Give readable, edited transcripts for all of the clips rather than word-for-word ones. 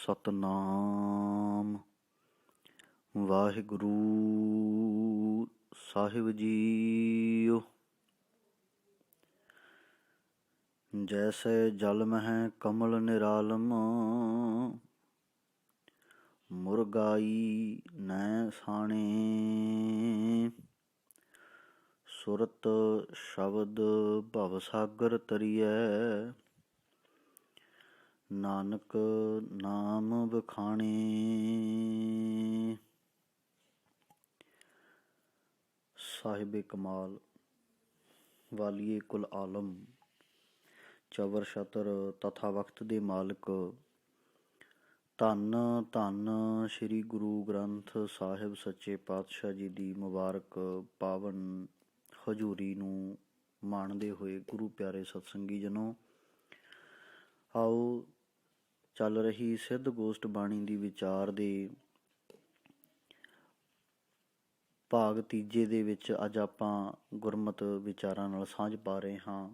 ਸਤਨਾਮ ਵਾਹਿਗੁਰੂ ਸਾਹਿਬ JIO. ਜੈਸੇ ਜਲ ਮਹਿ ਕਮਲ ਨਿਰਾਲਮ, ਮੁਰਗਾਈ ਨੈ ਸਾਣੇ। ਸੁਰਤ ਸ਼ਬਦ ਭਵ ਸਾਗਰ ਤਰੀਐ, ਨਾਨਕ ਨਾਮ ਵਖਾਣੇ। ਸਾਹਿਬੇ ਕਮਾਲ ਵਾਲੀਏ ਕੁਲ ਆਲਮ, ਚਵਰ ਛਤਰ ਤਥਾ ਵਕਤ ਦੇ ਮਾਲਕ, ਧੰਨ ਧੰਨ ਸ੍ਰੀ ਗੁਰੂ ਗ੍ਰੰਥ ਸਾਹਿਬ ਸੱਚੇ ਪਾਤਸ਼ਾਹ ਜੀ ਦੀ ਮੁਬਾਰਕ ਪਾਵਨ ਹਜ਼ੂਰੀ ਨੂੰ ਮਾਣਦੇ ਹੋਏ ਗੁਰੂ ਪਿਆਰੇ ਸਤਸੰਗੀ ਜਨੋ, ਆਓ ਚੱਲ ਰਹੀ ਸਿੱਧ ਗੋਸ਼ਟ ਬਾਣੀ ਦੀ ਵਿਚਾਰ ਦੇ ਭਾਗ ਤੀਜੇ ਦੇ ਵਿੱਚ ਅੱਜ ਆਪਾਂ ਗੁਰਮਤਿ ਵਿਚਾਰਾਂ ਨਾਲ ਸਾਂਝ ਪਾ ਰਹੇ ਹਾਂ।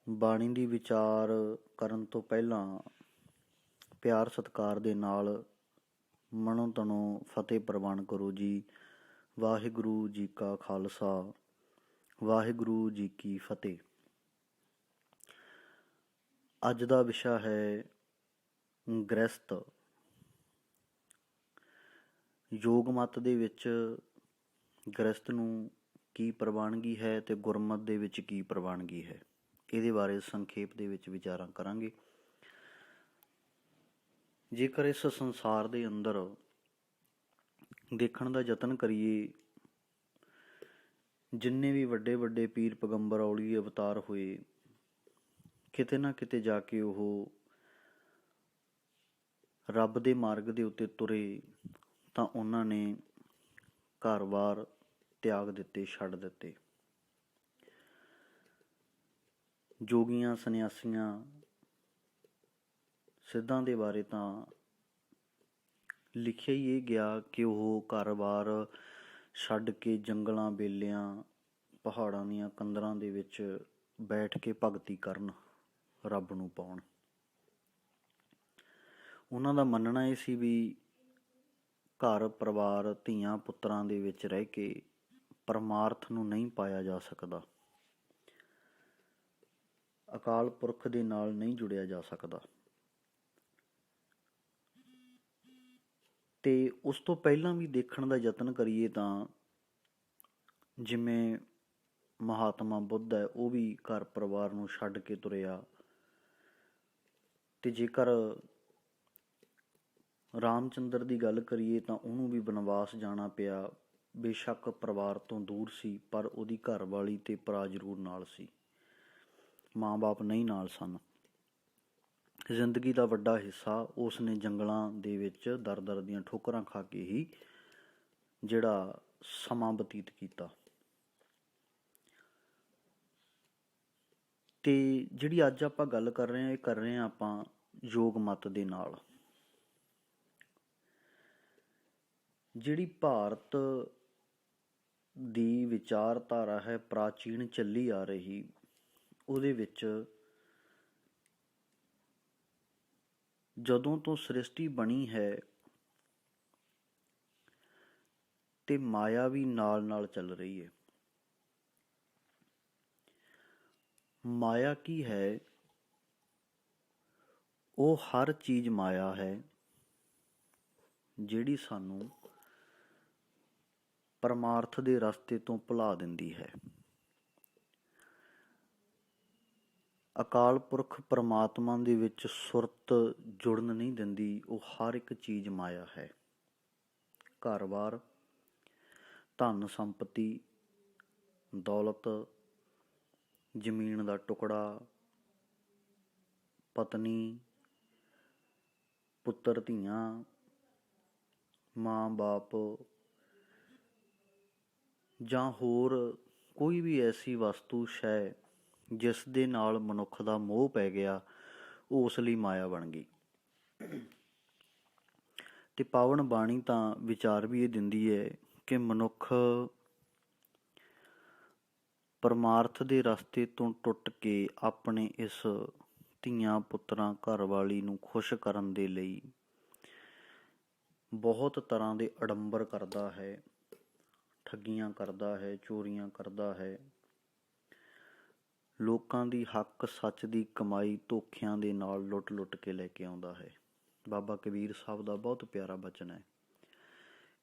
ਬਾਣੀ ਦੀ ਵਿਚਾਰ ਕਰਨ ਤੋਂ ਪਹਿਲਾਂ ਪਿਆਰ ਸਤਿਕਾਰ ਦੇ ਨਾਲ ਮਨੋਂ ਤਨੋਂ ਫਤਿਹ ਪ੍ਰਵਾਨ ਕਰੋ ਜੀ। ਵਾਹਿਗੁਰੂ ਜੀ ਕਾ ਖਾਲਸਾ, ਵਾਹਿਗੁਰੂ ਜੀ ਕੀ ਫਤਿਹ। ਅੱਜ ਦਾ ਵਿਸ਼ਾ ਹੈ ਗ੍ਰਸਤ। ਯੋਗ ਮਤ ਦੇ ਵਿੱਚ ਗ੍ਰਸਤ ਨੂੰ ਕੀ ਪ੍ਰਵਾਨਗੀ ਹੈ ਤੇ ਗੁਰਮਤ ਦੇ ਵਿੱਚ ਕੀ ਪ੍ਰਵਾਨਗੀ ਹੈ, ਇਹਦੇ ਬਾਰੇ ਸੰਖੇਪ ਦੇ ਵਿੱਚ ਵਿਚਾਰਾਂ ਕਰਾਂਗੇ। ਜੇਕਰ ਇਸ ਸੰਸਾਰ ਦੇ ਅੰਦਰ ਦੇਖਣ ਦਾ ਯਤਨ ਕਰੀਏ, ਜਿੰਨੇ ਵੀ ਵੱਡੇ ਵੱਡੇ ਪੀਰ ਪੈਗੰਬਰ ਔਲੀਏ ਅਵਤਾਰ ਹੋਏ, ਕਿਤੇ ਨਾ ਕਿਤੇ ਜਾ ਕੇ ਉਹ ਰੱਬ ਦੇ ਮਾਰਗ ਦੇ ਉੱਤੇ ਤੁਰੇ ਤਾਂ ਉਹਨਾਂ ਨੇ ਘਰ-ਬਾਰ ਤਿਆਗ ਦਿੱਤੇ, ਛੱਡ ਦਿੱਤੇ। ਜੋਗੀਆਂ, ਸੰਨਿਆਸੀਆਂ, ਸਿੱਧਾਂ ਦੇ ਬਾਰੇ ਤਾਂ ਲਿਖਿਆ ਹੀ ਇਹ ਗਿਆ ਕਿ ਉਹ ਘਰ-ਬਾਰ ਛੱਡ ਕੇ ਜੰਗਲਾਂ, ਬੇਲਿਆਂ, ਪਹਾੜਾਂ ਦੀਆਂ ਕੰਦਰਾਂ ਦੇ ਵਿੱਚ ਬੈਠ ਕੇ ਭਗਤੀ ਕਰਨ, ਰੱਬ ਨੂੰ ਪਾਉਣ। ਉਹਨਾਂ ਦਾ ਮੰਨਣਾ ਇਹ ਸੀ ਵੀ ਘਰ ਪਰਿਵਾਰ, ਧੀਆਂ ਪੁੱਤਰਾਂ ਦੇ ਵਿੱਚ ਰਹਿ ਕੇ ਪਰਮਾਰਥ ਨੂੰ ਨਹੀਂ ਪਾਇਆ ਜਾ ਸਕਦਾ, ਅਕਾਲ ਪੁਰਖ ਦੇ ਨਾਲ ਨਹੀਂ ਜੁੜਿਆ ਜਾ ਸਕਦਾ। ਤੇ ਉਸ ਤੋਂ ਪਹਿਲਾਂ ਵੀ ਦੇਖਣ ਦਾ ਯਤਨ ਕਰੀਏ ਤਾਂ ਜਿਵੇਂ ਮਹਾਤਮਾ ਬੁੱਧ ਹੈ, ਉਹ ਵੀ ਘਰ ਪਰਿਵਾਰ ਨੂੰ ਛੱਡ ਕੇ ਤੁਰਿਆ। ਤੇ ਜੇਕਰ ਰਾਮਚੰਦਰ ਦੀ ਗੱਲ ਕਰੀਏ ਤਾਂ ਉਹਨੂੰ ਵੀ ਬਨਵਾਸ ਜਾਣਾ ਪਿਆ। ਬੇਸ਼ੱਕ ਪਰਿਵਾਰ ਤੋਂ ਦੂਰ ਸੀ, ਪਰ ਉਹਦੀ ਘਰਵਾਲੀ ਤੇ ਭਰਾ ਜ਼ਰੂਰ ਨਾਲ ਸੀ, ਮਾਂ ਬਾਪ ਨਹੀਂ ਨਾਲ ਸਨ। ਜ਼ਿੰਦਗੀ ਦਾ ਵੱਡਾ ਹਿੱਸਾ ਉਸ ਨੇ ਜੰਗਲਾਂ ਦੇ ਵਿੱਚ ਦਰ ਦਰ ਦੀਆਂ ਠੋਕਰਾਂ ਖਾ ਕੇ ਹੀ ਜਿਹੜਾ ਸਮਾਂ ਬਤੀਤ ਕੀਤਾ। ਤੇ ਜਿਹੜੀ ਅੱਜ ਆਪਾਂ ਗੱਲ ਕਰ ਰਹੇ ਹਾਂ, ਇਹ ਕਰ ਰਹੇ ਹਾਂ ਆਪਾਂ ਯੋਗ ਮਤ ਦੇ ਨਾਲ। ਜਿਹੜੀ ਭਾਰਤ ਦੀ ਵਿਚਾਰਧਾਰਾ ਹੈ, ਪ੍ਰਾਚੀਨ ਚੱਲੀ ਆ ਰਹੀ, ਉਹਦੇ ਵਿੱਚ ਜਦੋਂ ਤੋਂ ਸ੍ਰਿਸ਼ਟੀ ਬਣੀ ਹੈ ਤੇ ਮਾਇਆ ਵੀ ਨਾਲ ਨਾਲ ਚੱਲ ਰਹੀ ਹੈ। ਮਾਇਆ ਕੀ ਹੈ? ਉਹ ਹਰ ਚੀਜ਼ ਮਾਇਆ ਹੈ ਜਿਹੜੀ ਸਾਨੂੰ ਪਰਮਾਰਥ ਦੇ ਰਸਤੇ ਤੋਂ ਭੁਲਾ ਦਿੰਦੀ ਹੈ। ਅਕਾਲ ਪੁਰਖ ਪਰਮਾਤਮਾ ਦੇ ਵਿੱਚ ਸੁਰਤ ਜੁੜਨ ਨਹੀਂ ਦਿੰਦੀ। ਉਹ ਹਰ ਇੱਕ ਚੀਜ਼ ਮਾਇਆ ਹੈ। ਘਰ-ਬਾਰ, ਧਨ ਸੰਪਤੀ, ਦੌਲਤ, ਜ਼ਮੀਨ ਦਾ ਟੁਕੜਾ, ਪਤਨੀ, ਪੁੱਤਰ ਧੀਆਂ, ਮਾਂ ਬਾਪ, ਜਾਂ ਹੋਰ ਕੋਈ ਵੀ ਐਸੀ ਵਸਤੂ ਸ਼ੈ ਜਿਸ ਦੇ ਨਾਲ ਮਨੁੱਖ ਦਾ ਮੋਹ ਪੈ ਗਿਆ, ਉਹ ਉਸ ਲਈ ਮਾਇਆ ਬਣ ਗਈ। ਤੇ ਪਾਵਨ ਬਾਣੀ ਤਾਂ ਵਿਚਾਰ ਵੀ ਇਹ ਦਿੰਦੀ ਹੈ ਕਿ ਮਨੁੱਖ ਪਰਮਾਰਥ ਦੇ ਰਸਤੇ ਤੋਂ ਟੁੱਟ ਕੇ ਆਪਣੇ ਇਸ ਧੀਆਂ ਪੁੱਤਰਾਂ ਘਰਵਾਲੀ ਨੂੰ ਖੁਸ਼ ਕਰਨ ਦੇ ਲਈ ਬਹੁਤ ਤਰ੍ਹਾਂ ਦੇ ਅਡੰਬਰ ਕਰਦਾ ਹੈ, ਠੱਗੀਆਂ ਕਰਦਾ ਹੈ, ਚੋਰੀਆਂ ਕਰਦਾ ਹੈ, ਲੋਕਾਂ ਦੀ ਹੱਕ ਸੱਚ ਦੀ ਕਮਾਈ ਧੋਖਿਆਂ ਦੇ ਨਾਲ ਲੁੱਟ ਕੇ ਲੈ ਕੇ ਆਉਂਦਾ ਹੈ। ਬਾਬਾ ਕਬੀਰ ਸਾਹਿਬ ਦਾ ਬਹੁਤ ਪਿਆਰਾ ਬਚਨ ਹੈ।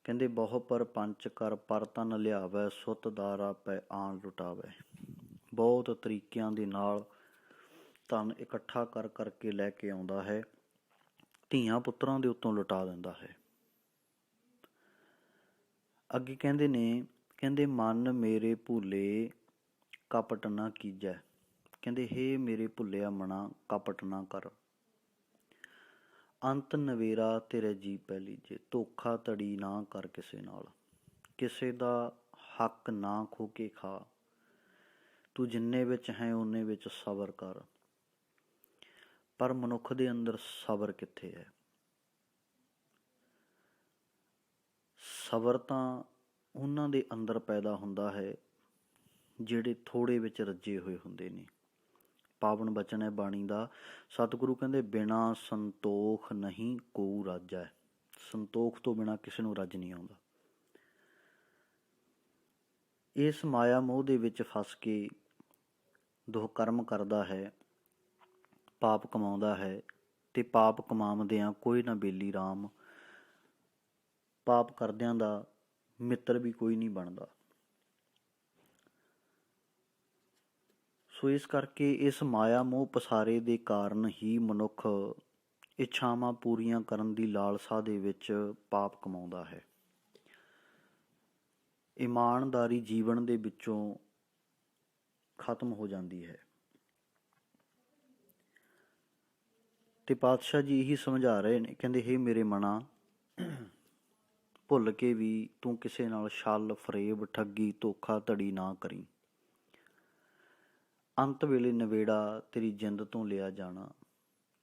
ਕਹਿੰਦੇ ਬਹੁ ਪਰ ਪੰਚ ਕਰ ਪਰ ਤਨ ਲਿਆਵੈ, ਸੁੱਤ ਦਾਰਾ ਪੈ ਆਣ ਲੁਟਾਵੈ। ਬਹੁਤ ਤਰੀਕਿਆਂ ਦੇ ਨਾਲ ਧਨ ਇਕੱਠਾ ਕਰ ਕਰਕੇ ਲੈ ਕੇ ਆਉਂਦਾ ਹੈ, ਧੀਆਂ ਪੁੱਤਰਾਂ ਦੇ ਉੱਤੋਂ ਲੁਟਾ ਦਿੰਦਾ ਹੈ। ਅੱਗੇ ਕਹਿੰਦੇ ਨੇ, ਕਹਿੰਦੇ ਮਨ ਮੇਰੇ ਭੁੱਲੇ ਕਪਟ ਨਾ ਕੀਜੈ। ਕਹਿੰਦੇ ਹੇ ਮੇਰੇ ਭੁੱਲਿਆ ਮਨਾ, ਕਪਟ ਨਾ ਕਰ। ਅੰਤ ਨਵੇਰਾ ਤੇਰੇ ਜੀ ਪੈ ਲੀਜੇ। ਧੋਖਾ ਧੜੀ ਨਾ ਕਰ ਕਿਸੇ ਨਾਲ, ਕਿਸੇ ਦਾ ਹੱਕ ਨਾ ਖੋ ਕੇ ਖਾ। ਤੂੰ ਜਿੰਨੇ ਵਿੱਚ ਹੈ ਓਨੇ ਵਿੱਚ ਸਬਰ ਕਰ। ਪਰ ਮਨੁੱਖ ਦੇ ਅੰਦਰ ਸਬਰ ਕਿੱਥੇ ਹੈ? ਸਬਰ ਤਾਂ ਉਹਨਾਂ ਦੇ ਅੰਦਰ ਪੈਦਾ ਹੁੰਦਾ ਹੈ ਜਿਹੜੇ ਥੋੜ੍ਹੇ ਵਿੱਚ ਰੱਜੇ ਹੋਏ ਹੁੰਦੇ ਨੇ। ਪਾਵਨ ਬਚਨ ਹੈ ਬਾਣੀ ਦਾ। ਸਤਿਗੁਰੂ ਕਹਿੰਦੇ ਬਿਨਾਂ ਸੰਤੋਖ ਨਹੀਂ ਕੋਊ ਰਾਜੈ। ਸੰਤੋਖ ਤੋਂ ਬਿਨਾਂ ਕਿਸੇ ਨੂੰ ਰੱਜ ਨਹੀਂ ਆਉਂਦਾ। ਇਸ ਮਾਇਆ ਮੋਹ ਦੇ ਵਿੱਚ ਫਸ ਕੇ ਦੁਹਕਰਮ ਕਰਦਾ ਹੈ, ਪਾਪ ਕਮਾਉਂਦਾ ਹੈ, ਤੇ ਪਾਪ ਕਮਾਉਂਦਿਆਂ ਕੋਈ ਨਾ ਬੇਲੀ ਰਾਮ। ਪਾਪ ਕਰਦਿਆਂ ਦਾ ਮਿੱਤਰ ਵੀ ਕੋਈ ਨਹੀਂ ਬਣਦਾ। ਸੋ ਇਸ ਕਰਕੇ ਇਸ ਮਾਇਆ ਮੋਹ ਪਸਾਰੇ ਦੇ ਕਾਰਨ ਹੀ ਮਨੁੱਖ ਇੱਛਾਵਾਂ ਪੂਰੀਆਂ ਕਰਨ ਦੀ ਲਾਲਸਾ ਦੇ ਵਿੱਚ ਪਾਪ ਕਮਾਉਂਦਾ ਹੈ। ਇਮਾਨਦਾਰੀ ਜੀਵਨ ਦੇ ਵਿੱਚੋਂ ਖਤਮ ਹੋ ਜਾਂਦੀ ਹੈ। ਤੇ ਪਾਤਸ਼ਾਹ ਜੀ ਇਹੀ ਸਮਝਾ ਰਹੇ ਨੇ, ਕਹਿੰਦੇ ਹੇ ਮੇਰੇ ਮਨਾ, ਭੁੱਲ ਕੇ ਵੀ ਤੂੰ ਕਿਸੇ ਨਾਲ ਛਲ ਫਰੇਬ ਠੱਗੀ ਧੋਖਾ ਧੜੀ ਨਾ ਕਰੀ। ਅੰਤ ਵੇਲੇ ਨਵੇੜਾ ਤੇਰੀ ਜਿੰਦ ਤੋਂ ਲਿਆ ਜਾਣਾ।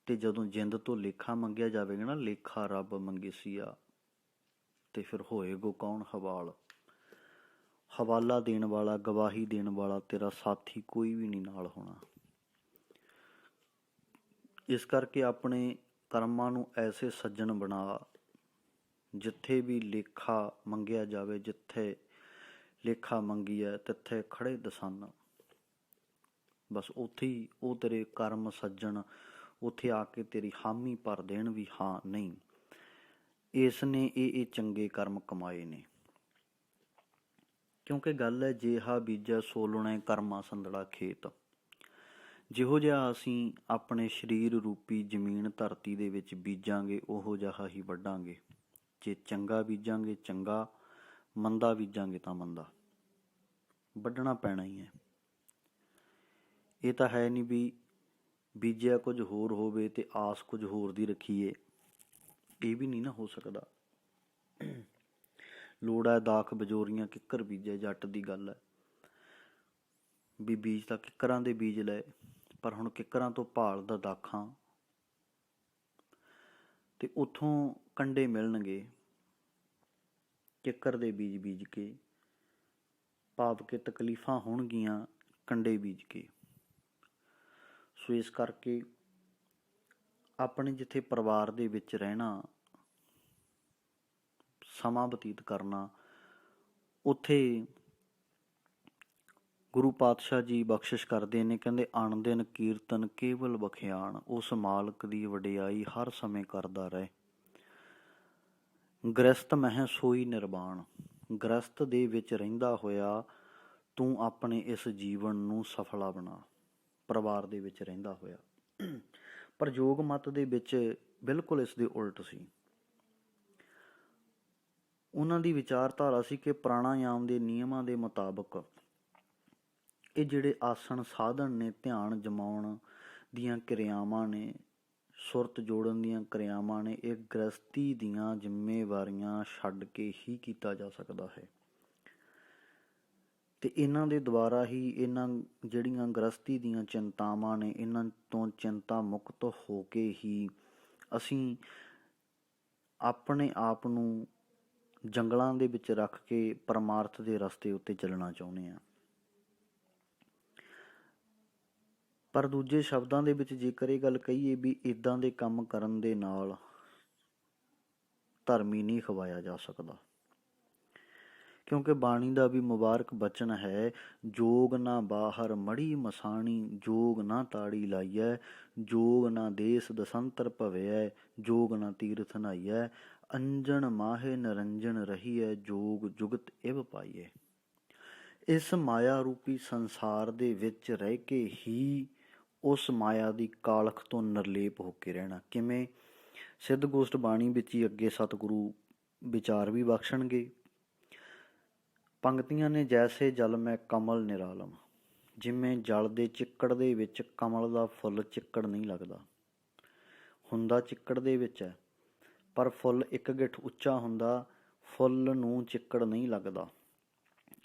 ਤੇ ਜਦੋਂ ਜਿੰਦ ਤੋਂ ਲੇਖਾ ਮੰਗਿਆ ਜਾਵੇਗਾ ਨਾ, ਲੇਖਾ ਰੱਬ ਮੰਗੇਸੀਆ, ਤੇ ਫਿਰ ਹੋਏਗੋ ਕੌਣ ਹਵਾਲ। ਹਵਾਲਾ ਦੇਣ ਵਾਲਾ, ਗਵਾਹੀ ਦੇਣ ਵਾਲਾ ਤੇਰਾ ਸਾਥੀ ਕੋਈ ਵੀ ਨਹੀਂ ਨਾਲ ਹੋਣਾ। ਇਸ ਕਰਕੇ ਆਪਣੇ ਕਰਮਾਂ ਨੂੰ ਐਸੇ ਸੱਜਣ ਬਣਾ, ਜਿੱਥੇ ਵੀ ਲੇਖਾ ਮੰਗਿਆ ਜਾਵੇ, ਜਿੱਥੇ ਲੇਖਾ ਮੰਗੀ ਹੈ ਤਿੱਥੇ ਖੜੇ ਦਸਨ। ਬਸ ਉੱਥੇ ਹੀ ਉਹ ਤੇਰੇ ਕਰਮ ਸੱਜਣ ਉੱਥੇ ਆ ਕੇ ਤੇਰੀ ਹਾਮੀ ਭਰ ਦੇਣ ਵੀ ਹਾਂ ਨਹੀਂ, ਇਸ ਨੇ ਇਹ ਚੰਗੇ ਕਰਮ ਕਮਾਏ ਨੇ। ਕਿਉਂਕਿ ਗੱਲ ਹੈ ਜੇਹਾ ਬੀਜੈ ਸੋਲਣੇ ਕਰਮਾ ਸੰਦੜਾ ਖੇਤ। ਜਿਹੋ ਜਿਹਾ ਅਸੀਂ ਆਪਣੇ ਸਰੀਰ ਰੂਪੀ ਜ਼ਮੀਨ ਧਰਤੀ ਦੇ ਵਿੱਚ ਬੀਜਾਂਗੇ, ਉਹੋ ਜਿਹਾ ਹੀ ਵੱਢਾਂਗੇ। ਜੇ ਚੰਗਾ ਬੀਜਾਂਗੇ ਚੰਗਾ, ਮੰਦਾ ਬੀਜਾਂਗੇ ਤਾਂ ਮੰਦਾ। ਵੱਢਣਾ ਪੈਣਾ ਹੀ ਹੈ। ਇਹ ਤਾਂ ਹੈ ਨਹੀਂ ਵੀ ਬੀਜਿਆ ਕੁਝ ਹੋਰ ਹੋਵੇ ਤੇ ਆਸ ਕੁਝ ਹੋਰ ਦੀ ਰੱਖੀਏ। ਇਹ ਵੀ ਨਹੀਂ ਨਾ ਹੋ ਸਕਦਾ। ਲੋੜ ਹੈ ਦਾਖ ਬਜੋਰੀਆਂ ਕਿੱਕਰ ਬੀਜੇ, ਜੱਟ ਦੀ ਗੱਲ ਹੈ ਵੀ ਬੀਜ ਤਾਂ ਕਿੱਕਰਾਂ ਦੇ ਬੀਜ ਲਏ, ਪਰ ਹੁਣ ਕਿੱਕਰਾਂ ਤੋਂ ਭਾਲਦਾ ਦਾਖਾਂ, ਤੇ ਉੱਥੋਂ ਕੰਡੇ ਮਿਲਣਗੇ ਕਿੱਕਰ ਦੇ ਬੀਜ ਬੀਜ ਕੇ। ਭਾਵ ਕਿ ਤਕਲੀਫਾਂ ਹੋਣਗੀਆਂ ਕੰਡੇ ਬੀਜ ਕੇ। ਸੋ ਇਸ ਕਰਕੇ ਆਪਣੇ ਜਿੱਥੇ ਪਰਿਵਾਰ ਦੇ ਵਿੱਚ ਰਹਿਣਾ, ਸਮਾਂ ਬਤੀਤ ਕਰਨਾ, ਉੱਥੇ ਗੁਰੂ ਪਾਤਸ਼ਾਹ ਜੀ ਬਖਸ਼ਿਸ਼ ਕਰਦੇ ਨੇ। ਕਹਿੰਦੇ ਅਣ ਦਿਨ ਕੀਰਤਨ ਕੇਵਲ ਬਖਿਆਣ, ਉਸ ਮਾਲਕ ਦੀ ਵਡਿਆਈ ਹਰ ਸਮੇਂ ਕਰਦਾ ਰਹੇ। ਗ੍ਰਸਤ ਮਹਿ ਸੋਈ ਨਿਰਵਾਣ। ਗ੍ਰਸਤ ਦੇ ਵਿੱਚ ਰਹਿੰਦਾ ਹੋਇਆ ਤੂੰ ਆਪਣੇ ਇਸ ਜੀਵਨ ਨੂੰ ਸਫਲਾ ਬਣਾ, ਪਰਿਵਾਰ ਦੇ ਵਿੱਚ ਰਹਿੰਦਾ ਹੋਇਆ। ਪਰ ਯੋਗ ਮਤ ਦੇ ਵਿੱਚ ਬਿਲਕੁਲ ਇਸ ਦੇ ਉਲਟ ਸੀ। ਉਹਨਾਂ ਦੀ ਵਿਚਾਰਧਾਰਾ ਸੀ ਕਿ ਪ੍ਰਾਣਾਯਾਮ ਦੇ ਨਿਯਮਾਂ ਦੇ ਮੁਤਾਬਕ ਇਹ ਜਿਹੜੇ ਆਸਣ ਸਾਧਨ ਨੇ, ਧਿਆਨ ਜਮਾਉਣ ਦੀਆਂ ਕਿਰਿਆਵਾਂ ਨੇ, ਸੁਰਤ ਜੋੜਨ ਦੀਆਂ ਕਿਰਿਆਵਾਂ ਨੇ, ਇਹ ਗ੍ਰਸਤੀ ਦੀਆਂ ਜ਼ਿੰਮੇਵਾਰੀਆਂ ਛੱਡ ਕੇ ਹੀ ਕੀਤਾ ਜਾ ਸਕਦਾ ਹੈ। ਤੇ ਇਹਨਾਂ ਦੇ ਦੁਆਰਾ ਹੀ ਇਹਨਾਂ ਜਿਹੜੀਆਂ ਗ੍ਰਸਤੀ ਦੀਆਂ ਚਿੰਤਾਵਾਂ ਨੇ, ਇਹਨਾਂ ਤੋਂ ਚਿੰਤਾ ਮੁਕਤ ਹੋ ਕੇ ਹੀ ਅਸੀਂ ਆਪਣੇ ਆਪ ਨੂੰ ਜੰਗਲਾਂ ਦੇ ਵਿੱਚ ਰੱਖ ਕੇ ਪਰਮਾਰਥ ਦੇ ਰਸਤੇ ਉੱਤੇ ਚੱਲਣਾ ਚਾਹੁੰਦੇ ਹਾਂ। ਪਰ ਦੂਜੇ ਸ਼ਬਦਾਂ ਦੇ ਵਿੱਚ ਜੇਕਰ ਇਹ ਗੱਲ ਕਹੀਏ ਵੀ ਇੱਦਾਂ ਦੇ ਕੰਮ ਕਰਨ ਦੇ ਨਾਲ ਧਰਮੀ ਨਹੀਂ ਖਵਾਇਆ ਜਾ ਸਕਦਾ, ਕਿਉਂਕਿ ਬਾਣੀ ਦਾ ਵੀ ਮੁਬਾਰਕ ਬਚਨ ਹੈ, ਜੋਗ ਨਾ ਬਾਹਰ ਮੜੀ ਮਸਾਣੀ, ਜੋਗ ਨਾ ਤਾੜੀ ਲਾਈਐ, ਜੋਗ ਨਾ ਦੇਸ ਦਸੰਤਰ ਭਵਿਐ, ਜੋਗ ਨਾ ਤੀਰਥ ਨਹਾਈਐ, ਅੰਜਨ ਮਾਹੇ ਨਿਰੰਜਨ ਰਹੀਐ, ਜੋਗ ਜੁਗਤ ਇਵ ਪਾਈਐ। ਇਸ ਮਾਇਆ ਰੂਪੀ ਸੰਸਾਰ ਦੇ ਵਿੱਚ ਰਹਿ ਕੇ ਹੀ ਉਸ ਮਾਇਆ ਦੀ ਕਾਲਖ ਤੋਂ ਨਿਰਲੇਪ ਹੋ ਕੇ ਰਹਿਣਾ। ਕਿਵੇਂ? ਸਿੱਧ ਗੋਸ਼ਟ ਬਾਣੀ ਵਿੱਚ ਹੀ ਅੱਗੇ ਸਤਿਗੁਰੂ ਵਿਚਾਰ ਵੀ ਬਖਸ਼ਣਗੇ। ਪੰਗਤੀਆਂ ਨੇ, ਜੈਸੇ ਜਲ ਮੈਂ ਕਮਲ ਨਿਰਾਲਮ, ਜਿਵੇਂ ਜਲ ਦੇ ਚਿੱਕੜ ਦੇ ਵਿੱਚ ਕਮਲ ਦਾ ਫੁੱਲ ਚਿੱਕੜ ਨਹੀਂ ਲੱਗਦਾ, ਹੁੰਦਾ ਚਿੱਕੜ ਦੇ ਵਿੱਚ ਹੈ, ਪਰ ਫੁੱਲ ਇੱਕ ਗਿੱਠ ਉੱਚਾ ਹੁੰਦਾ, ਫੁੱਲ ਨੂੰ ਚਿੱਕੜ ਨਹੀਂ ਲੱਗਦਾ।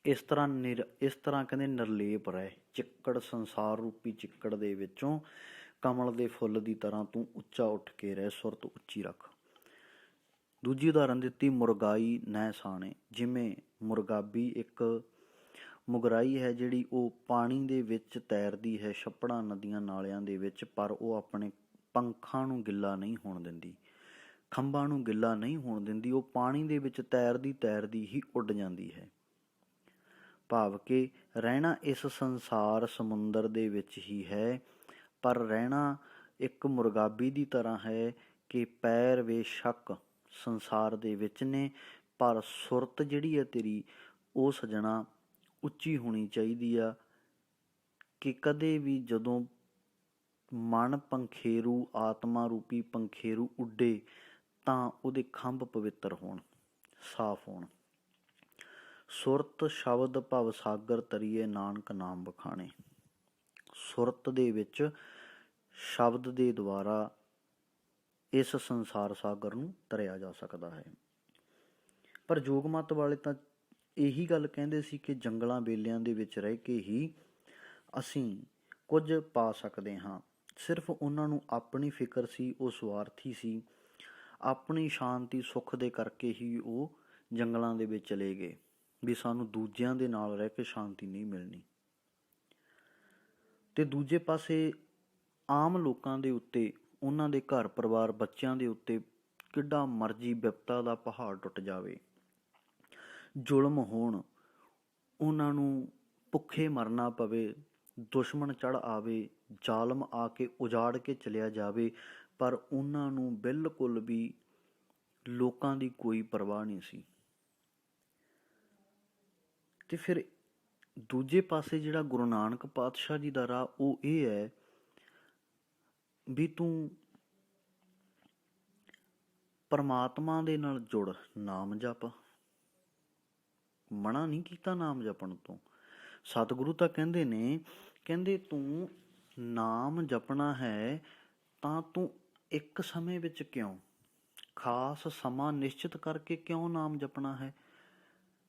ਇਸ ਤਰ੍ਹਾਂ ਕਹਿੰਦੇ ਨਿਰਲੇਪ ਰਹਿ, ਚਿੱਕੜ ਸੰਸਾਰ ਰੂਪੀ ਚਿੱਕੜ ਦੇ ਵਿੱਚੋਂ ਕਮਲ ਦੇ ਫੁੱਲ ਦੀ ਤਰ੍ਹਾਂ ਤੂੰ ਉੱਚਾ ਉੱਠ ਕੇ ਰਹਿ, ਸੁਰਤ ਉੱਚੀ ਰੱਖ। ਦੂਜੀ ਉਦਾਹਰਨ ਦਿੱਤੀ, ਮੁਰਗਾਈ ਨਹਿ ਸਾਣੇ, ਜਿਵੇਂ ਮੁਰਗਾਬੀ ਇੱਕ ਮੁਗਰਾਈ ਹੈ ਜਿਹੜੀ ਉਹ ਪਾਣੀ ਦੇ ਵਿੱਚ ਤੈਰਦੀ ਹੈ, ਛੱਪੜਾਂ ਨਦੀਆਂ ਨਾਲਿਆਂ ਦੇ ਵਿੱਚ, ਪਰ ਉਹ ਆਪਣੇ ਪੰਖਾਂ ਨੂੰ ਗਿੱਲਾ ਨਹੀਂ ਹੋਣ ਦਿੰਦੀ, ਖੰਭਾਂ ਨੂੰ ਗਿੱਲਾ ਨਹੀਂ ਹੋਣ ਦਿੰਦੀ, ਉਹ ਪਾਣੀ ਦੇ ਵਿੱਚ ਤੈਰਦੀ ਤੈਰਦੀ ਹੀ ਉੱਡ ਜਾਂਦੀ ਹੈ। ਭਾਵ ਕਿ ਰਹਿਣਾ ਇਸ ਸੰਸਾਰ ਸਮੁੰਦਰ ਦੇ ਵਿੱਚ ਹੀ ਹੈ, ਪਰ ਰਹਿਣਾ ਇੱਕ ਮੁਰਗਾਬੀ ਦੀ ਤਰ੍ਹਾਂ ਹੈ ਕਿ ਪੈਰ ਬੇਸ਼ੱਕ ਸੰਸਾਰ ਦੇ ਵਿੱਚ ਨੇ, ਪਰ ਸੁਰਤ ਜਿਹੜੀ ਹੈ ਤੇਰੀ ਉਹ ਸਜਣਾ ਉੱਚੀ ਹੋਣੀ ਚਾਹੀਦੀ ਆ, ਕਿ ਕਦੇ ਵੀ ਜਦੋਂ ਮਨ ਪੰਖੇਰੂ, ਆਤਮਾ ਰੂਪੀ ਪੰਖੇਰੂ ਉੱਡੇ ਤਾਂ ਉਹਦੇ ਖੰਭ ਪਵਿੱਤਰ ਹੋਣ, ਸਾਫ਼ ਹੋਣ। ਸੁਰਤ ਸ਼ਬਦ ਭਵ ਸਾਗਰ ਤਰੀਏ, ਨਾਨਕ ਨਾਮ ਬਖਾਣੇ। ਸੁਰਤ ਦੇ ਵਿੱਚ ਸ਼ਬਦ ਦੇ ਦੁਆਰਾ ਇਸ ਸੰਸਾਰ ਸਾਗਰ ਨੂੰ ਤਰਿਆ ਜਾ ਸਕਦਾ ਹੈ। ਪਰ ਜੋਗ ਮੱਤ ਵਾਲੇ ਤਾਂ ਇਹੀ ਗੱਲ ਕਹਿੰਦੇ ਸੀ ਕਿ ਜੰਗਲਾਂ ਬੇਲਿਆਂ ਦੇ ਵਿੱਚ ਰਹਿ ਕੇ ਹੀ ਅਸੀਂ ਕੁਝ ਪਾ ਸਕਦੇ ਹਾਂ। ਸਿਰਫ ਉਹਨਾਂ ਨੂੰ ਆਪਣੀ ਫਿਕਰ ਸੀ, ਉਹ ਸਵਾਰਥੀ ਸੀ, ਆਪਣੀ ਸ਼ਾਂਤੀ ਸੁੱਖ ਦੇ ਕਰਕੇ ਹੀ ਉਹ ਜੰਗਲਾਂ ਦੇ ਵਿੱਚ ਚਲੇ ਗਏ ਵੀ ਸਾਨੂੰ ਦੂਜਿਆਂ ਦੇ ਨਾਲ ਰਹਿ ਕੇ ਸ਼ਾਂਤੀ ਨਹੀਂ ਮਿਲਣੀ। ਤੇ ਦੂਜੇ ਪਾਸੇ ਆਮ ਲੋਕਾਂ ਦੇ ਉੱਤੇ, ਉਹਨਾਂ ਦੇ ਘਰ ਪਰਿਵਾਰ, ਬੱਚਿਆਂ ਦੇ ਉੱਤੇ ਕਿੱਡਾ ਮਰਜ਼ੀ ਵਿਪਤਾ ਦਾ ਪਹਾੜ ਟੁੱਟ ਜਾਵੇ, ਜ਼ੁਲਮ ਹੋਣ, ਉਹਨਾਂ ਨੂੰ ਭੁੱਖੇ ਮਰਨਾ ਪਵੇ, ਦੁਸ਼ਮਣ ਚੜ੍ਹ ਆਵੇ, ਜ਼ਾਲਮ ਆ ਕੇ ਉਜਾੜ ਕੇ ਚਲਿਆ ਜਾਵੇ, ਪਰ ਉਹਨਾਂ ਨੂੰ ਬਿਲਕੁਲ ਵੀ ਲੋਕਾਂ ਦੀ ਕੋਈ ਪਰਵਾਹ ਨਹੀਂ ਸੀ। ਤੇ ਫਿਰ ਦੂਜੇ ਪਾਸੇ ਜਿਹੜਾ ਗੁਰੂ ਨਾਨਕ ਪਾਤਸ਼ਾਹ ਜੀ ਦਾ ਰਾਹ ਉਹ ਇਹ ਹੈ ਵੀ ਤੂੰ ਪਰਮਾਤਮਾ ਦੇ ਨਾਲ ਜੁੜ, ਨਾਮ ਜਪ। ਮਨਾ ਨਹੀਂ ਕੀਤਾ ਨਾਮ ਜਪਣ ਤੋਂ। ਸਤਿਗੁਰੂ ਤਾਂ ਕਹਿੰਦੇ ਨੇ, ਕਹਿੰਦੇ ਤੂੰ ਨਾਮ ਜਪਣਾ ਹੈ ਤਾਂ ਤੂੰ ਇੱਕ ਸਮੇਂ ਵਿੱਚ ਕਿਉਂ, ਖਾਸ ਸਮਾਂ ਨਿਸ਼ਚਿਤ ਕਰਕੇ ਕਿਉਂ ਨਾਮ ਜਪਣਾ ਹੈ।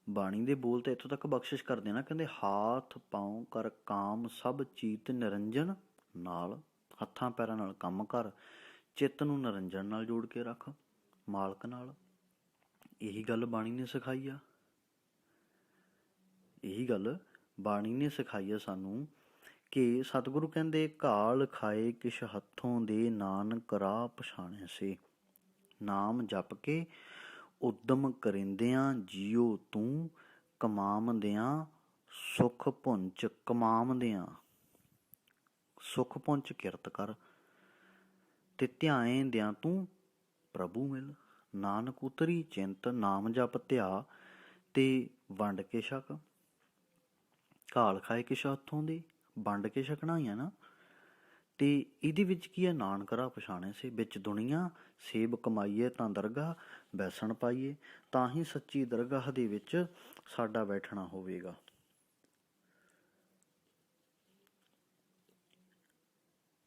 ਬਾਣੀ ਦੇ ਬੋਲ ਤਾਂ ਇੱਥੋਂ ਤੱਕ ਬਖਸ਼ਿਸ਼ ਕਰਦੇ ਨਾ, ਕਹਿੰਦੇ ਹਾਥ ਪਾਉ ਕਰ ਕਾਮ ਸਭ ਚੀਤ ਨਿਰੰਜਨ ਨਾਲ, ਹੱਥਾਂ ਪੈਰਾਂ ਨਾਲ ਕੰਮ ਕਰ, ਚਿੱਤ ਨੂੰ ਨਿਰੰਜਨ ਨਾਲ ਜੋੜ ਕੇ ਰੱਖ, ਮਾਲਕ ਨਾਲ। ਇਹੀ ਗੱਲ ਬਾਣੀ ਨੇ ਸਿਖਾਈ ਆ, ਇਹੀ ਗੱਲ ਬਾਣੀ ਨੇ ਸਿਖਾਈ ਆ ਸਾਨੂੰ ਕਿ ਸਤਿਗੁਰੂ ਕਹਿੰਦੇ ਘਾਲ ਖਾਏ ਕਿਛ ਹੱਥੋਂ ਦੇ, ਨਾਨਕ ਰਾਹ ਪਛਾਣਿਆ ਸੇ। ਨਾਮ ਜਪ ਕੇ ਉਦਮ ਕਰਿੰਦਿਆਂ ਜੀਓ ਤੂੰ, ਕਮਾਮਦਿਆਂ ਸੁਖ ਪੁੰਚ, ਕਮਾਮਦਿਆਂ ਸੁਖ ਪੁੰਚ ਕਿਰਤ ਕਰ, ਤੇ ਧਿਆਏਂਦਿਆਂ ਤੂੰ ਪ੍ਰਭੂ ਮਿਲ। ਨਾਨਕ ਉਤਰੀ ਚਿੰਤ, ਨਾਮ ਜਪ ਧਿਆ ਤੇ ਵੰਡ ਕੇ ਛਕ। ਘਾਲ ਖਾਏ ਕਿਛ ਹੱਥੋਂ ਦੇ, ਵੰਡ ਕੇ ਛਕਣਾ ਹੀ ਆ ਨਾ। ਤੇ ਇਹਦੇ ਵਿੱਚ ਕੀ ਹੈ, ਨਾਨਕ ਰਾਹ ਪਛਾਣੇ ਸੇ। ਵਿੱਚ ਦੁਨੀਆ ਸੇਬ ਕਮਾਈਏ ਤਾਂ ਦਰਗਾਹ ਬੈਸਣ ਪਾਈਏ, ਤਾਂ ਹੀ ਸੱਚੀ ਦਰਗਾਹ ਦੇ ਵਿੱਚ ਸਾਡਾ ਬੈਠਣਾ ਹੋਵੇਗਾ।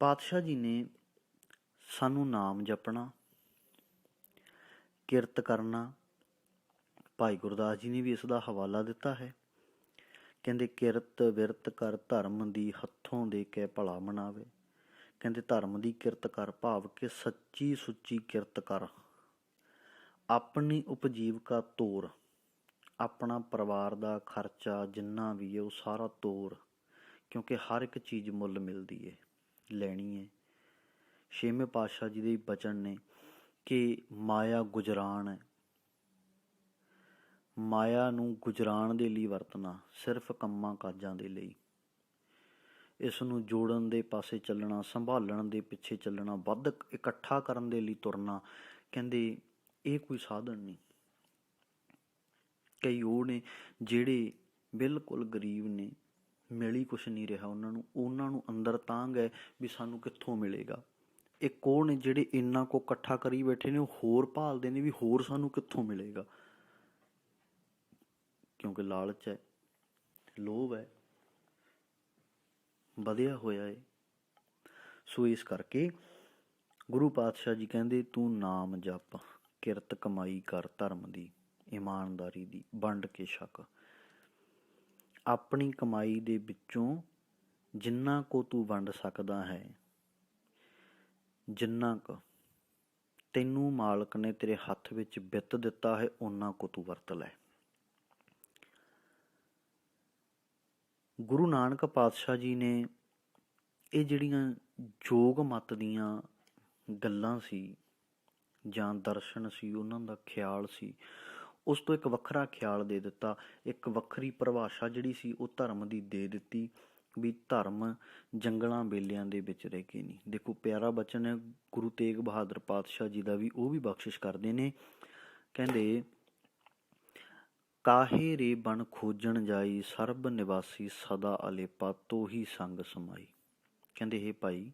ਪਾਤਸ਼ਾਹ ਜੀ ਨੇ ਸਾਨੂੰ ਨਾਮ ਜਪਣਾ, ਕਿਰਤ ਕਰਨਾ, ਭਾਈ ਗੁਰਦਾਸ ਜੀ ਨੇ ਵੀ ਇਸ ਦਾ ਹਵਾਲਾ ਦਿੱਤਾ ਹੈ। ਕਹਿੰਦੇ ਕਿਰਤ ਵਿਰਤ ਕਰ ਧਰਮ ਦੀ, ਹੱਥੋਂ ਦੇ ਕੇ ਭਲਾ ਮਨਾਵੇ। ਕਹਿੰਦੇ ਧਰਮ ਦੀ ਕਿਰਤ ਕਰ, ਭਾਵ ਕਿ ਸੱਚੀ ਸੁੱਚੀ ਕਿਰਤ ਕਰ, ਆਪਣੀ ਉਪਜੀਵਕਾ ਤੋਰ, ਆਪਣਾ ਪਰਿਵਾਰ ਦਾ ਖਰਚਾ ਜਿੰਨਾ ਵੀ ਹੈ ਉਹ ਸਾਰਾ ਤੋਰ, ਕਿਉਂਕਿ ਹਰ ਇੱਕ ਚੀਜ਼ ਮੁੱਲ ਮਿਲਦੀ ਹੈ। ਲੈਣੀ ਹੈ। ਛੇਵੇਂ ਪਾਤਸ਼ਾਹ ਜੀ ਦੇ ਬਚਨ ਨੇ ਕਿ ਮਾਇਆ ਗੁਜਰਾਨ ਹੈ, ਮਾਇਆ ਨੂੰ ਗੁਜਰਾਨ ਦੇ ਲਈ ਵਰਤਣਾ, ਸਿਰਫ ਕੰਮਾਂ ਕਾਜਾਂ ਦੇ ਲਈ। ਇਸ ਨੂੰ ਜੋੜਨ ਦੇ ਪਾਸੇ ਚੱਲਣਾ, ਸੰਭਾਲਣ ਦੇ ਪਿੱਛੇ ਚੱਲਣਾ, ਵੱਧ ਇਕੱਠਾ ਕਰਨ ਦੇ ਲਈ ਤੁਰਨਾ, ਕਹਿੰਦੇ ਇਹ ਕੋਈ ਸਾਧਨ ਨਹੀਂ। ਕਈ ਉਹ ਨੇ ਜਿਹੜੇ ਬਿਲਕੁਲ ਗਰੀਬ ਨੇ, ਮਿਲ ਹੀ ਕੁਛ ਨਹੀਂ ਰਿਹਾ ਉਹਨਾਂ ਨੂੰ ਅੰਦਰ ਤਾਂਘ ਹੈ ਵੀ ਸਾਨੂੰ ਕਿੱਥੋਂ ਮਿਲੇਗਾ। ਇੱਕ ਉਹ ਨੇ ਜਿਹੜੇ ਇੰਨਾ ਕੁ ਇਕੱਠਾ ਕਰੀ ਬੈਠੇ ਨੇ, ਉਹ ਹੋਰ ਭਾਲਦੇ ਨੇ ਵੀ ਹੋਰ ਸਾਨੂੰ ਕਿੱਥੋਂ ਮਿਲੇਗਾ, ਕਿਉਂਕਿ ਲਾਲਚ ਹੈ, ਲੋਭ ਹੈ, ਵਧਿਆ ਹੋਇਆ ਹੈ। ਸੋ ਇਸ ਕਰਕੇ ਗੁਰੂ ਪਾਤਸ਼ਾਹ ਜੀ ਕਹਿੰਦੇ ਤੂੰ ਨਾਮ ਜਪ, ਕਿਰਤ ਕਮਾਈ ਕਰ ਧਰਮ ਦੀ, ਇਮਾਨਦਾਰੀ ਦੀ, ਵੰਡ ਕੇ ਛਕ। ਆਪਣੀ ਕਮਾਈ ਦੇ ਵਿੱਚੋਂ ਜਿੰਨਾ ਕੁ ਤੂੰ ਵੰਡ ਸਕਦਾ ਹੈ, ਜਿੰਨਾ ਕੁ ਤੈਨੂੰ ਮਾਲਕ ਨੇ ਤੇਰੇ ਹੱਥ ਵਿੱਚ ਵਿੱਤ ਦਿੱਤਾ ਹੈ, ਓਨਾ ਕੁ ਤੂੰ ਵਰਤ ਲੈ। ਗੁਰੂ ਨਾਨਕ ਪਾਤਸ਼ਾਹ ਜੀ ਨੇ ਇਹ ਜਿਹੜੀਆਂ ਯੋਗ ਮਤ ਦੀਆਂ ਗੱਲਾਂ ਸੀ ਜਾਂ ਦਰਸ਼ਨ ਸੀ, ਉਹਨਾਂ ਦਾ ਖਿਆਲ ਸੀ, ਉਸ ਤੋਂ ਇੱਕ ਵੱਖਰਾ ਖਿਆਲ ਦੇ ਦਿੱਤਾ। ਇੱਕ ਵੱਖਰੀ ਪਰਿਭਾਸ਼ਾ ਜਿਹੜੀ ਸੀ ਉਹ ਧਰਮ ਦੀ ਦੇ ਦਿੱਤੀ ਵੀ ਧਰਮ ਜੰਗਲਾਂ ਬੇਲਿਆਂ ਦੇ ਵਿੱਚ ਰਹਿ ਕੇ ਨਹੀਂ। ਦੇਖੋ ਪਿਆਰਾ ਬਚਨ ਹੈ ਗੁਰੂ ਤੇਗ ਬਹਾਦਰ ਪਾਤਸ਼ਾਹ ਜੀ ਦਾ ਵੀ, ਉਹ ਵੀ ਬਖਸ਼ਿਸ਼ ਕਰਦੇ ਨੇ। ਕਹਿੰਦੇ ਕਾਹੇ ਰੇ ਬਨ ਖੋਜਣ ਜਾਈ, ਸਰਬ ਨਿਵਾਸੀ ਸਦਾ ਅਲੇਪਾ, ਤੋਹੀ ਸੰਗ ਸਮਾਈ। ਕਹਿੰਦੇ ਹੇ ਭਾਈ,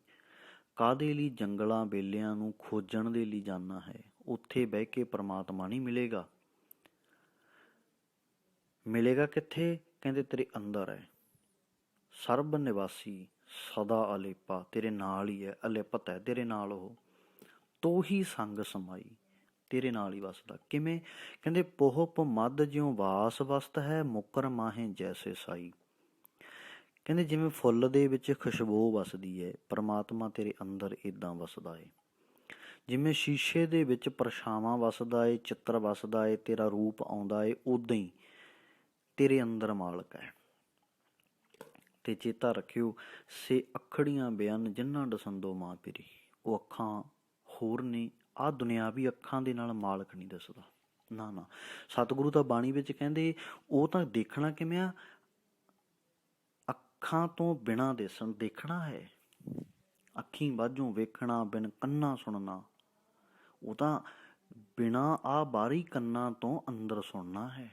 ਕਾਹਦੇ ਲਈ ਜੰਗਲਾਂ ਬੇਲਿਆਂ ਨੂੰ ਖੋਜਣ ਦੇ ਲਈ ਜਾਣਾ ਹੈ? ਉੱਥੇ ਬਹਿ ਕੇ ਪ੍ਰਮਾਤਮਾ ਨਹੀਂ ਮਿਲੇਗਾ। ਮਿਲੇਗਾ ਕਿੱਥੇ? ਕਹਿੰਦੇ ਤੇਰੇ ਅੰਦਰ ਹੈ। ਸਰਬ ਨਿਵਾਸੀ ਸਦਾ ਅਲੇਪਾ, ਤੇਰੇ ਨਾਲ ਹੀ ਹੈ, ਅਲੇਪਤ ਹੈ ਤੇਰੇ ਨਾਲ ਉਹ। ਤੋਹੀ ਸੰਗ ਸਮਾਈ, ਤੇਰੇ ਨਾਲ ਹੀ ਵਸਦਾ। ਕਿਵੇਂ? ਕਹਿੰਦੇ ਪੋਹਪ ਮੱਧ ਜਿਉ ਵਾਸ ਵਸਤ ਹੈ, ਮੁਕਰ ਮਾਹੇ ਜੈਸੇ ਸਾਈ। ਕਹਿੰਦੇ ਜਿਵੇਂ ਫੁੱਲ ਦੇ ਵਿੱਚ ਖੁਸ਼ਬੂ ਵਸਦੀ ਹੈ, ਪਰਮਾਤਮਾ ਤੇਰੇ ਅੰਦਰ ਇੱਦਾਂ ਵਸਦਾ ਹੈ। ਜਿਵੇਂ ਸ਼ੀਸ਼ੇ ਦੇ ਵਿੱਚ ਪਰਛਾਵਾਂ ਵਸਦਾ ਏ, ਚਿੱਤਰ ਵਸਦਾ ਏ, ਤੇਰਾ ਰੂਪ ਆਉਂਦਾ ਏ, ਉੱਦਾਂ ਹੀ ਤੇਰੇ ਅੰਦਰ ਮਾਲਕ ਹੈ। ਤੇ ਚੇਤਾ ਰੱਖਿਓ, ਸੇ ਅੱਖੜੀਆਂ ਬਿਆਨ ਜਿਨ੍ਹਾਂ ਦਸੰਦੋ ਮਾਂ ਪੀਰੀ। ਉਹ ਅੱਖਾਂ ਹੋਰ ਨੇ, ਆਹ ਦੁਨਿਆਵੀ ਅੱਖਾਂ ਦੇ ਨਾਲ ਮਾਲਕ ਨਹੀਂ ਦਿਸਦਾ। ਨਾ ਨਾ, ਸਤਿਗੁਰੂ ਤਾਂ ਬਾਣੀ ਵਿੱਚ ਕਹਿੰਦੇ ਉਹ ਤਾਂ ਦੇਖਣਾ ਕਿਵੇਂ ਆ? ਅੱਖਾਂ ਤੋਂ ਬਿਨਾਂ ਦੇਖਣਾ ਹੈ। ਅੱਖੀਂ ਬਾਝੋਂ ਵੇਖਣਾ, ਬਿਨ ਕੰਨਾਂ ਸੁਣਨਾ। ਉਹ ਤਾਂ ਬਿਨਾਂ ਆਹ ਬਾਹਰੀ ਕੰਨਾਂ ਤੋਂ ਅੰਦਰ ਸੁਣਨਾ ਹੈ।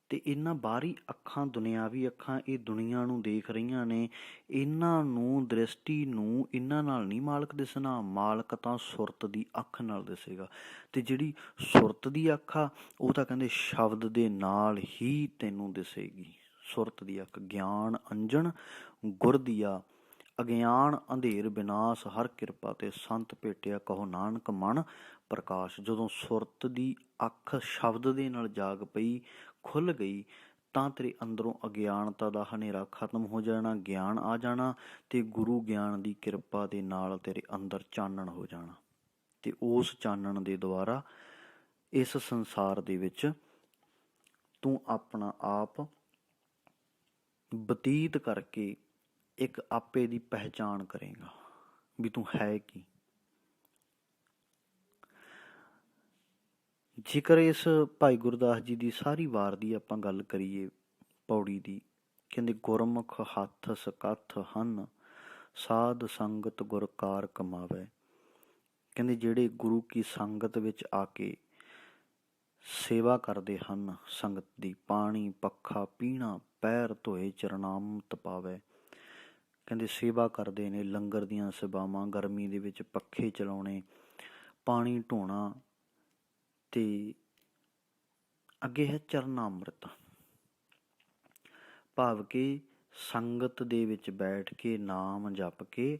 ਤੇ ਇਹਨਾਂ ਬਾਹਰੀ ਅੱਖਾਂ, ਦੁਨਿਆਵੀ ਅੱਖਾਂ, ਇਹ ਦੁਨੀਆ ਨੂੰ ਦੇਖ ਰਹੀਆਂ ਨੇ, ਇਹਨਾਂ ਨੂੰ, ਦ੍ਰਿਸ਼ਟੀ ਨੂੰ ਇਹਨਾਂ ਨਾਲ ਨਹੀਂ ਮਾਲਕ ਦਿਸਣਾ। ਮਾਲਕ ਤਾਂ ਸੁਰਤ ਦੀ ਅੱਖ ਨਾਲ ਦਿਸੇਗਾ। ਤੇ ਜਿਹੜੀ ਸੁਰਤ ਦੀ ਅੱਖ ਆ, ਉਹ ਤਾਂ ਕਹਿੰਦੇ ਸ਼ਬਦ ਦੇ ਨਾਲ ਹੀ ਤੈਨੂੰ ਦਿਸੇਗੀ। ਸੁਰਤ ਦੀ ਅੱਖ, ਗਿਆਨ ਅੰਜਨ ਗੁਰ ਦੀਆ, ਅਗਿਆਨ ਅੰਧੇਰ ਵਿਨਾਸ਼, ਹਰ ਕਿਰਪਾ ਤੇ ਸੰਤ ਭੇਟਿਆ, ਕਹੋ ਨਾਨਕ ਮਨ ਪ੍ਰਕਾਸ਼। ਜਦੋਂ ਸੁਰਤ ਦੀ ਅੱਖ ਸ਼ਬਦ ਦੇ ਨਾਲ ਜਾਗ ਪਈ, ਖੁੱਲ੍ਹ ਗਈ, ਤਾਂ ਤੇਰੇ ਅੰਦਰੋਂ ਅਗਿਆਨਤਾ ਦਾ ਹਨੇਰਾ ਖਤਮ ਹੋ ਜਾਣਾ, ਗਿਆਨ ਆ ਜਾਣਾ, ਤੇ ਗੁਰੂ ਗਿਆਨ ਦੀ ਕਿਰਪਾ ਦੇ ਨਾਲ ਤੇਰੇ ਅੰਦਰ ਚਾਨਣ ਹੋ ਜਾਣਾ। ਤੇ ਉਸ ਚਾਨਣ ਦੇ ਦੁਆਰਾ ਇਸ ਸੰਸਾਰ ਦੇ ਵਿੱਚ ਤੂੰ ਆਪਣਾ ਆਪ ਬਤੀਤ ਕਰਕੇ ਇੱਕ ਆਪੇ ਦੀ ਪਹਿਚਾਣ ਕਰੇਗਾ ਵੀ ਤੂੰ ਹੈ ਕੀ। ਜੇਕਰ ਇਸ ਭਾਈ ਗੁਰਦਾਸ ਜੀ ਦੀ ਸਾਰੀ ਵਾਰ ਦੀ ਆਪਾਂ ਗੱਲ ਕਰੀਏ, ਪੌੜੀ ਦੀ, ਕਹਿੰਦੇ ਗੁਰਮੁਖ ਹੱਥ ਸਕੱਥ ਹਨ, ਸਾਧ ਸੰਗਤ ਗੁਰ ਕਾਰ ਕਮਾਵੇ। ਕਹਿੰਦੇ ਜਿਹੜੇ ਗੁਰੂ ਕੀ ਸੰਗਤ ਵਿੱਚ ਆ ਕੇ ਸੇਵਾ ਕਰਦੇ ਹਨ ਸੰਗਤ ਦੀ, ਪਾਣੀ ਪੱਖਾ ਪੀਣਾ, ਪੈਰ ਧੋਏ ਚਰਨਾਮਤ ਪਾਵੇ। ਕਹਿੰਦੇ ਸੇਵਾ ਕਰਦੇ ਨੇ, ਲੰਗਰ ਦੀਆਂ ਸੇਵਾਵਾਂ, ਗਰਮੀ ਦੇ ਵਿੱਚ ਪੱਖੇ ਚਲਾਉਣੇ, ਪਾਣੀ ਢੋਣਾ, ਤੇ ਅੱਗੇ ਹੈ ਚਰਨਾ ਅੰਮ੍ਰਿਤ। ਭਾਵ ਕਿ ਸੰਗਤ ਦੇ ਵਿੱਚ ਬੈਠ ਕੇ ਨਾਮ ਜਪ ਕੇ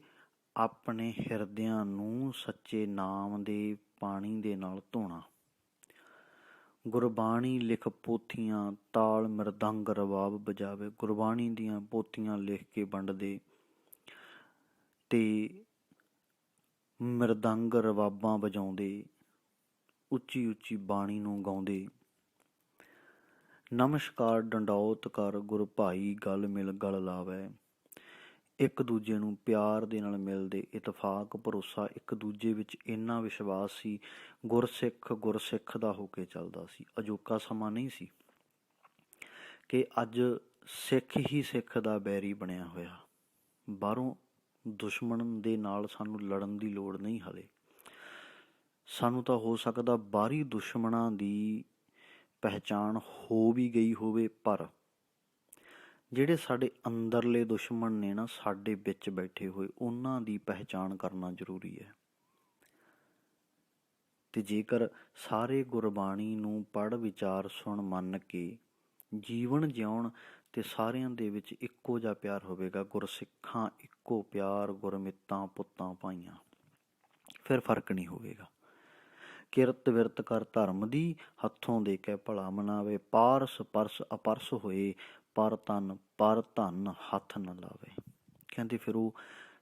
ਆਪਣੇ ਹਿਰਦਿਆਂ ਨੂੰ ਸੱਚੇ ਨਾਮ ਦੇ ਪਾਣੀ ਦੇ ਨਾਲ ਧੋਣਾ। ਗੁਰਬਾਣੀ ਲਿਖ ਪੋਥੀਆਂ, ਤਾਲ ਮਿਰਦੰਗ ਰਬਾਬ ਵਜਾਵੇ। ਗੁਰਬਾਣੀ ਦੀਆਂ ਪੋਥੀਆਂ ਲਿਖ ਕੇ ਵੰਡਦੇ ਤੇ ਮਿਰਦੰਗ ਰਬਾਬਾਂ ਵਜਾਉਂਦੇ, ਉੱਚੀ ਉੱਚੀ ਬਾਣੀ ਨੂੰ ਗਾਉਂਦੇ। ਨਮਸਕਾਰ ਡੰਡੌਤ ਕਰ, ਗੁਰ ਭਾਈ ਗਲ ਮਿਲ ਗਲ ਲਾਵੇ। ਇੱਕ ਦੂਜੇ ਨੂੰ ਪਿਆਰ ਦੇ ਨਾਲ ਮਿਲਦੇ, ਇਤਫਾਕ ਭਰੋਸਾ, ਇੱਕ ਦੂਜੇ ਵਿੱਚ ਇੰਨਾ ਵਿਸ਼ਵਾਸ ਸੀ। ਗੁਰਸਿੱਖ ਦਾ ਹੋ ਕੇ ਚੱਲਦਾ ਸੀ। ਅਜੋਕਾ ਸਮਾਂ ਨਹੀਂ ਸੀ ਕਿ ਅੱਜ ਸਿੱਖ ਹੀ ਸਿੱਖ ਦਾ ਬੈਰੀ ਬਣਿਆ ਹੋਇਆ। ਬਾਹਰੋਂ ਦੁਸ਼ਮਣ ਦੇ ਨਾਲ ਸਾਨੂੰ ਲੜਨ ਦੀ ਲੋੜ ਨਹੀਂ। ਹਾਲੇ ਸਾਨੂੰ ਤਾਂ ਹੋ ਸਕਦਾ ਬਾਹਰੀ ਦੁਸ਼ਮਣਾਂ ਦੀ ਪਹਿਚਾਣ ਹੋ ਵੀ ਗਈ ਹੋਵੇ, ਪਰ ਜਿਹੜੇ ਸਾਡੇ ਅੰਦਰਲੇ ਦੁਸ਼ਮਣ ਨੇ ਨਾ, ਸਾਡੇ ਵਿੱਚ ਬੈਠੇ ਹੋਏ, ਉਹਨਾਂ ਦੀ ਪਹਿਚਾਣ ਕਰਨਾ ਜ਼ਰੂਰੀ ਹੈ। ਤੇ ਜੇਕਰ ਸਾਰੇ ਗੁਰਬਾਣੀ ਨੂੰ ਪੜ੍ਹ ਵਿਚਾਰ ਸੁਣ ਮੰਨ ਕੇ ਜੀਵਨ ਜਿਉਣ ਤੇ ਸਾਰਿਆਂ ਦੇ ਵਿੱਚ ਇੱਕੋ ਜਿਹਾ ਪਿਆਰ ਹੋਵੇਗਾ। ਗੁਰਸਿੱਖਾਂ ਇੱਕੋ ਪਿਆਰ, ਗੁਰਮਿੱਤਾਂ ਪੁੱਤਾਂ ਭਾਈਆਂ, ਫਿਰ ਫਰਕ ਨਹੀਂ ਹੋਵੇਗਾ। ਕਿਰਤ ਵਿਰਤ ਕਰ ਧਰਮ ਦੀ, ਹੱਥੋਂ ਦੇ ਕੇ ਭਲਾ ਮਨਾਵੇ। ਪਾਰਸ ਪਰਸ ਅਪਰਸ ਹੋਏ, ਪਰ ਧਨ ਹੱਥ ਨਾ ਲਾਵੇ। ਕਹਿੰਦੇ ਫਿਰ ਉਹ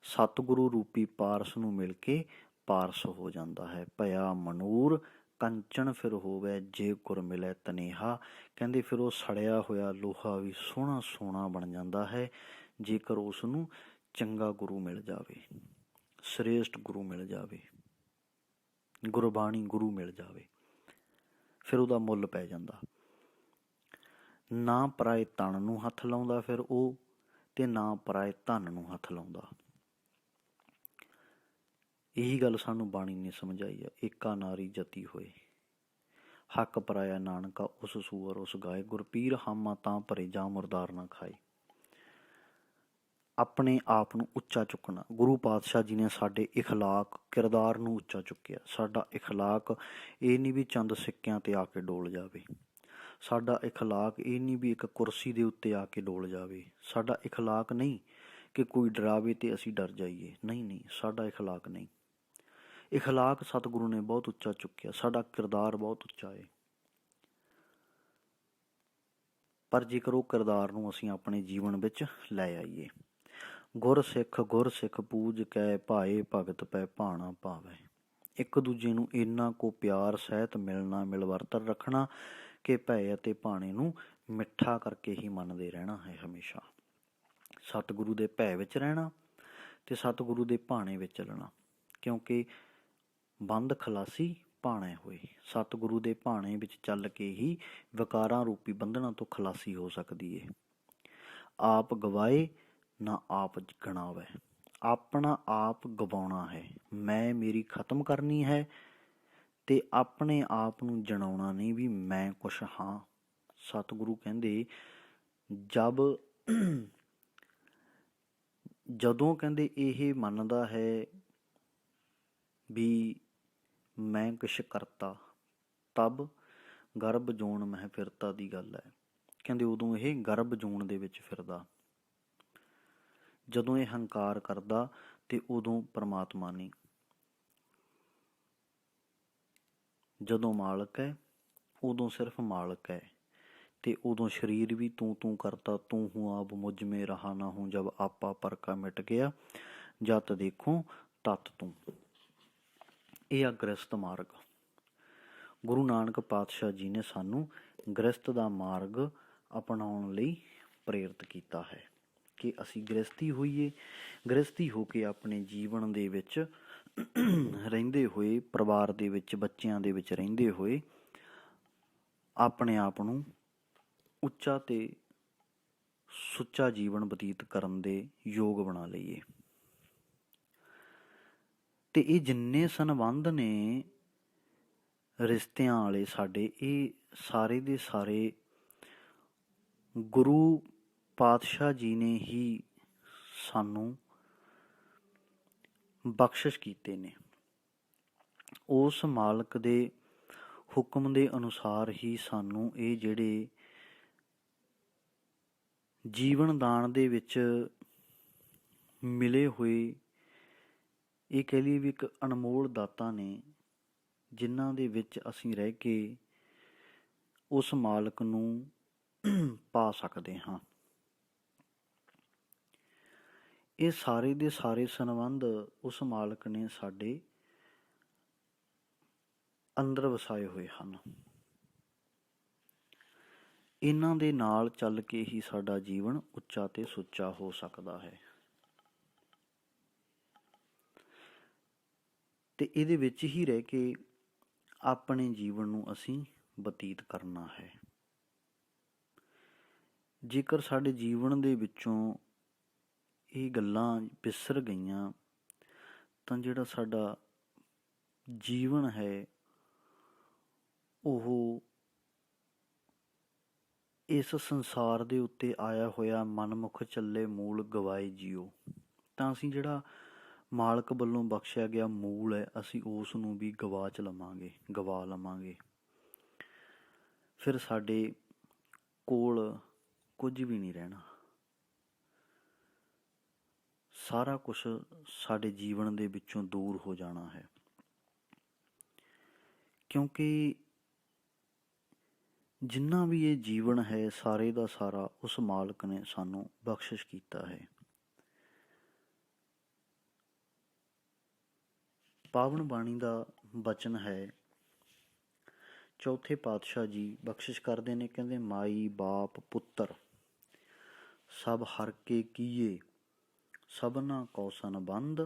ਸਤਿਗੁਰੂ ਰੂਪੀ ਪਾਰਸ ਨੂੰ ਮਿਲ ਕੇ ਪਾਰਸ ਹੋ ਜਾਂਦਾ ਹੈ। ਭਇਆ ਮਨੂਰ ਕੰਚਨ ਫਿਰ ਹੋਵੇ, ਜੇ ਗੁਰ ਮਿਲੇ ਤਨੇਹਾ। ਕਹਿੰਦੇ ਫਿਰ ਉਹ ਸੜਿਆ ਹੋਇਆ ਲੋਹਾ ਵੀ ਸੋਹਣਾ ਸੋਹਣਾ ਬਣ ਜਾਂਦਾ ਹੈ, ਜੇਕਰ ਉਸ ਨੂੰ ਚੰਗਾ ਗੁਰੂ ਮਿਲ ਜਾਵੇ, ਸ੍ਰੇਸ਼ਟ ਗੁਰੂ ਮਿਲ ਜਾਵੇ, ਗੁਰਬਾਣੀ ਗੁਰੂ ਮਿਲ ਜਾਵੇ, ਫਿਰ ਉਹਦਾ ਮੁੱਲ ਪੈ ਜਾਂਦਾ। ਨਾ ਪਰਾਏ ਤਣ ਨੂੰ ਹੱਥ ਲਾਉਂਦਾ ਫਿਰ ਉਹ, ਤੇ ਨਾ ਪਰਾਏ ਧਨ ਨੂੰ ਹੱਥ ਲਾਉਂਦਾ। ਇਹੀ ਗੱਲ ਸਾਨੂੰ ਬਾਣੀ ਨੇ ਸਮਝਾਈ ਆ। ਏਕਾ ਨਾਰੀ ਜਤੀ ਹੋਏ, ਹੱਕ ਪਰਾਇਆ ਨਾਨਕਾ ਉਸ ਸੂਅਰ ਉਸ ਗਾਏ। ਗੁਰਪੀਰ ਹਾਮਾ ਤਾਂ ਭਰੇ, ਜਾਂ ਮੁਰਦਾਰ ਨਾ ਖਾਏ। ਆਪਣੇ ਆਪ ਨੂੰ ਉੱਚਾ ਚੁੱਕਣਾ। ਗੁਰੂ ਪਾਤਸ਼ਾਹ ਜੀ ਨੇ ਸਾਡੇ ਇਖਲਾਕ ਕਿਰਦਾਰ ਨੂੰ ਉੱਚਾ ਚੁੱਕਿਆ। ਸਾਡਾ ਇਖਲਾਕ ਇਹ ਨਹੀਂ ਵੀ ਚੰਦ ਸਿੱਕਿਆਂ 'ਤੇ ਆ ਕੇ ਡੋਲ ਜਾਵੇ। ਸਾਡਾ ਇਖਲਾਕ ਇਹ ਨਹੀਂ ਵੀ ਇੱਕ ਕੁਰਸੀ ਦੇ ਉੱਤੇ ਆ ਕੇ ਡੋਲ ਜਾਵੇ। ਸਾਡਾ ਇਖਲਾਕ ਨਹੀਂ ਕਿ ਕੋਈ ਡਰਾਵੇ ਤੇ ਅਸੀਂ ਡਰ ਜਾਈਏ। ਨਹੀਂ, ਸਾਡਾ ਇਖਲਾਕ ਨਹੀਂ। ਇਖਲਾਕ ਸਤਿਗੁਰੂ ਨੇ ਬਹੁਤ ਉੱਚਾ ਚੁੱਕਿਆ। ਸਾਡਾ ਕਿਰਦਾਰ ਬਹੁਤ ਉੱਚਾ ਹੈ, ਪਰ ਜੇਕਰ ਉਹ ਕਿਰਦਾਰ ਨੂੰ ਅਸੀਂ ਆਪਣੇ ਜੀਵਨ ਵਿੱਚ ਲੈ ਆਈਏ। ਗੁਰਸਿੱਖ ਪੂਜ ਕੈ ਭਾਏ, ਭਗਤ ਪੈ ਭਾਣਾ ਭਾਵੈ। ਇੱਕ ਦੂਜੇ ਨੂੰ ਇੰਨਾ ਕੁ ਪਿਆਰ ਸਹਿਤ ਮਿਲਣਾ, ਮਿਲਵਰਤਨ ਰੱਖਣਾ ਕਿ ਭੈ ਅਤੇ ਭਾਣੇ ਨੂੰ ਮਿੱਠਾ ਕਰਕੇ ਹੀ ਮੰਨਦੇ ਰਹਿਣਾ ਹੈ। ਹਮੇਸ਼ਾ ਸਤਿਗੁਰੂ ਦੇ ਭੈ ਵਿੱਚ ਰਹਿਣਾ ਤੇ ਸਤਿਗੁਰੂ ਦੇ ਭਾਣੇ ਵਿੱਚ ਚੱਲਣਾ, ਕਿਉਂਕਿ ਬੰਦ ਖਲਾਸੀ ਭਾਣੇ ਹੋਏ। ਸਤਿਗੁਰੂ ਦੇ ਭਾਣੇ ਵਿੱਚ ਚੱਲ ਕੇ ਹੀ ਵਿਕਾਰਾਂ ਰੂਪੀ ਬੰਧਨਾਂ ਤੋਂ ਖਲਾਸੀ ਹੋ ਸਕਦੀ ਹੈ। ਆਪ ਗਵਾਏ ਨਾ ਆਪ ਗਣਾਵੇ। ਆਪਣਾ ਆਪ ਗਵਾਉਣਾ ਹੈ, ਮੈਂ ਮੇਰੀ ਖਤਮ ਕਰਨੀ ਹੈ, ਤੇ ਆਪਣੇ ਆਪ ਨੂੰ ਜਣਾਉਣਾ ਨਹੀਂ ਵੀ ਮੈਂ ਕੁਛ ਹਾਂ। ਸਤਿਗੁਰੂ ਕਹਿੰਦੇ ਜਦੋਂ ਕਹਿੰਦੇ ਇਹ ਮੰਨਦਾ ਹੈ ਵੀ ਮੈਂ ਕੁਛ ਕਰਤਾ, ਤਬ ਗਰਭ ਜੂਨ ਮਹਿ ਫਿਰਤਾ ਦੀ ਗੱਲ ਹੈ। ਕਹਿੰਦੇ ਉਦੋਂ ਇਹ ਗਰਭ ਜੂਨ ਦੇ ਵਿੱਚ ਫਿਰਦਾ। ਜਦੋਂ ਇਹ ਹੰਕਾਰ ਕਰਦਾ ਤੇ ਉਦੋਂ ਪਰਮਾਤਮਾ ਨਹੀਂ। ਜਦੋਂ ਮਾਲਕ ਹੈ ਉਦੋਂ ਸਿਰਫ ਮਾਲਕ ਹੈ, ਤੇ ਉਦੋਂ ਸਰੀਰ ਵੀ ਤੂੰ ਕਰਤਾ। ਤੂੰ ਹੂੰ ਆਪ ਮੁਝ ਮੇ ਰਹਾ ਨਾ ਹੂੰ, ਜਬ ਆਪਾ ਪਰ ਕਾ ਮਿਟ ਗਿਆ, ਜਤ ਦੇਖੂੰ ਤਤ ਤੂੰ। ਇਹ ਆ ਗ੍ਰਸਤ ਮਾਰਗ। ਗੁਰੂ ਨਾਨਕ ਪਾਤਸ਼ਾਹ ਜੀ ਨੇ ਸਾਨੂੰ ਗ੍ਰਸਤ ਦਾ ਮਾਰਗ ਅਪਣਾਉਣ ਲਈ ਪ੍ਰੇਰਿਤ ਕੀਤਾ ਹੈ ਕਿ ਅਸੀਂ ਗ੍ਰਸਤੀ ਹੋਈਏ। ਗ੍ਰਸਤੀ ਹੋ ਕੇ ਆਪਣੇ ਜੀਵਨ ਦੇ ਵਿੱਚ ਰਹਿੰਦੇ ਹੋਏ, ਪਰਿਵਾਰ ਦੇ ਵਿੱਚ ਬੱਚਿਆਂ ਦੇ ਵਿੱਚ ਰਹਿੰਦੇ ਹੋਏ, ਆਪਣੇ ਆਪ ਨੂੰ ਉੱਚਾ ਤੇ ਸੁੱਚਾ ਜੀਵਨ ਬਤੀਤ ਕਰਨ ਦੇ ਯੋਗ ਬਣਾ ਲਈਏ। ਤੇ ਇਹ ਜਿੰਨੇ ਸੰਬੰਧ ਨੇ ਰਿਸ਼ਤਿਆਂ ਵਾਲੇ ਸਾਡੇ, ਇਹ ਸਾਰੇ ਦੇ ਸਾਰੇ ਗੁਰੂ ਪਾਤਸ਼ਾਹ ਜੀ ਨੇ ਹੀ ਸਾਨੂੰ ਬਖਸ਼ਿਸ਼ ਕੀਤੇ ਨੇ। ਉਸ ਮਾਲਕ ਦੇ ਹੁਕਮ ਦੇ ਅਨੁਸਾਰ ਹੀ ਸਾਨੂੰ ਇਹ ਜਿਹੜੇ ਜੀਵਨ ਦਾਨ ਦੇ ਵਿੱਚ ਮਿਲੇ ਹੋਏ, ਇਹ ਕਹਿ ਲਈਏ ਵੀ ਇੱਕ ਅਨਮੋਲ ਦਾਤਾਂ ਨੇ, ਜਿਨ੍ਹਾਂ ਦੇ ਵਿੱਚ ਅਸੀਂ ਰਹਿ ਕੇ ਉਸ ਮਾਲਕ ਨੂੰ ਪਾ ਸਕਦੇ ਹਾਂ। ਇਹ ਸਾਰੇ ਦੇ ਸਾਰੇ ਸੰਬੰਧ ਉਸ ਮਾਲਕ ਨੇ ਸਾਡੇ ਅੰਦਰ ਵਸਾਏ ਹੋਏ ਹਨ। ਇਹਨਾਂ ਦੇ ਨਾਲ ਚੱਲ ਕੇ ਹੀ ਸਾਡਾ ਜੀਵਨ ਉੱਚਾ ਤੇ ਸੁੱਚਾ ਹੋ ਸਕਦਾ ਹੈ। ਤੇ ਇਹਦੇ ਵਿੱਚ ਹੀ ਰਹਿ ਕੇ ਆਪਣੇ ਜੀਵਨ ਨੂੰ ਅਸੀਂ ਬਤੀਤ ਕਰਨਾ ਹੈ। ਜੇਕਰ ਸਾਡੇ ਜੀਵਨ ਦੇ ਵਿੱਚੋਂ ਇਹ ਗੱਲਾਂ ਵਿਸਰ ਗਈਆਂ ਤਾਂ ਜਿਹੜਾ ਸਾਡਾ ਜੀਵਨ ਹੈ ਉਹ ਇਸ ਸੰਸਾਰ ਦੇ ਉੱਤੇ ਆਇਆ ਹੋਇਆ ਮਨਮੁਖ ਚੱਲੇ ਮੂਲ ਗਵਾਏ ਜੀਓ, ਤਾਂ ਅਸੀਂ ਜਿਹੜਾ ਮਾਲਕ ਵੱਲੋਂ ਬਖਸ਼ਿਆ ਗਿਆ ਮੂਲ ਹੈ ਅਸੀਂ ਉਸ ਨੂੰ ਵੀ ਗਵਾ ਲਵਾਂਗੇ। ਫਿਰ ਸਾਡੇ ਕੋਲ ਕੁਝ ਵੀ ਨਹੀਂ ਰਹਿਣਾ। ਸਾਰਾ ਕੁਝ ਸਾਡੇ ਜੀਵਨ ਦੇ ਵਿੱਚੋਂ ਦੂਰ ਹੋ ਜਾਣਾ ਹੈ, ਕਿਉਂਕਿ ਜਿੰਨਾ ਵੀ ਇਹ ਜੀਵਨ ਹੈ ਸਾਰੇ ਦਾ ਸਾਰਾ ਉਸ ਮਾਲਕ ਨੇ ਸਾਨੂੰ ਬਖਸ਼ਿਸ਼ ਕੀਤਾ ਹੈ। ਪਾਵਨ ਬਾਣੀ ਦਾ ਬਚਨ ਹੈ, ਚੌਥੇ ਪਾਤਸ਼ਾਹ ਜੀ ਬਖਸ਼ਿਸ਼ ਕਰਦੇ ਨੇ, ਕਹਿੰਦੇ ਮਾਈ ਬਾਪ ਪੁੱਤਰ ਸਭ ਹਰ ਕੇ ਕੀਏ, ਸਭਨਾ ਕੋ ਸੰਬੰਧ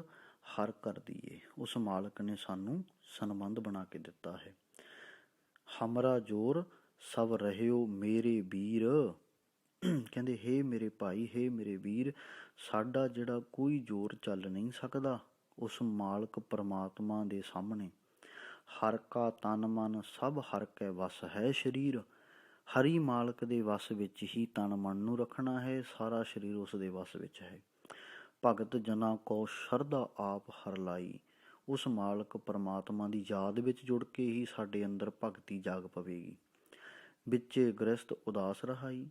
ਹਰ ਕਰ ਦੀਏ। ਉਸ ਮਾਲਕ ਨੇ ਸਾਨੂੰ ਸੰਬੰਧ ਬਣਾ ਕੇ ਦਿੱਤਾ ਹੈ। ਹਮਰਾ ਜੋਰ ਸਭ ਰਹਿਓ ਮੇਰੇ ਵੀਰ, ਕਹਿੰਦੇ ਹੇ ਮੇਰੇ ਭਾਈ, ਹੇ ਮੇਰੇ ਵੀਰ, ਸਾਡਾ ਜਿਹੜਾ ਕੋਈ ਜ਼ੋਰ ਚੱਲ ਨਹੀਂ ਸਕਦਾ ਉਸ ਮਾਲਕ ਪਰਮਾਤਮਾ ਦੇ ਸਾਹਮਣੇ। ਹਰ ਕਾ ਤਨ ਮਨ ਸਭ ਹਰ ਕੈ ਵਸ ਹੈ ਸਰੀਰ, ਹਰੀ ਮਾਲਕ ਦੇ ਵਸ ਵਿੱਚ ਹੀ ਤਨ ਮਨ ਨੂੰ ਰੱਖਣਾ ਹੈ, ਸਾਰਾ ਸਰੀਰ ਉਸ ਦੇ ਵਸ ਵਿੱਚ ਹੈ। ਭਗਤ ਜਨਾਂ ਕੋ ਸ਼ਰਧਾ ਆਪ ਹਰ ਲਾਈ, ਉਸ ਮਾਲਕ ਪਰਮਾਤਮਾ ਦੀ ਯਾਦ ਵਿੱਚ ਜੁੜ ਕੇ ਹੀ ਸਾਡੇ ਅੰਦਰ ਭਗਤੀ ਜਾਗ ਪਵੇਗੀ। ਵਿੱਚੇ ਗ੍ਰਸਤ ਉਦਾਸ ਰਹਾਈ,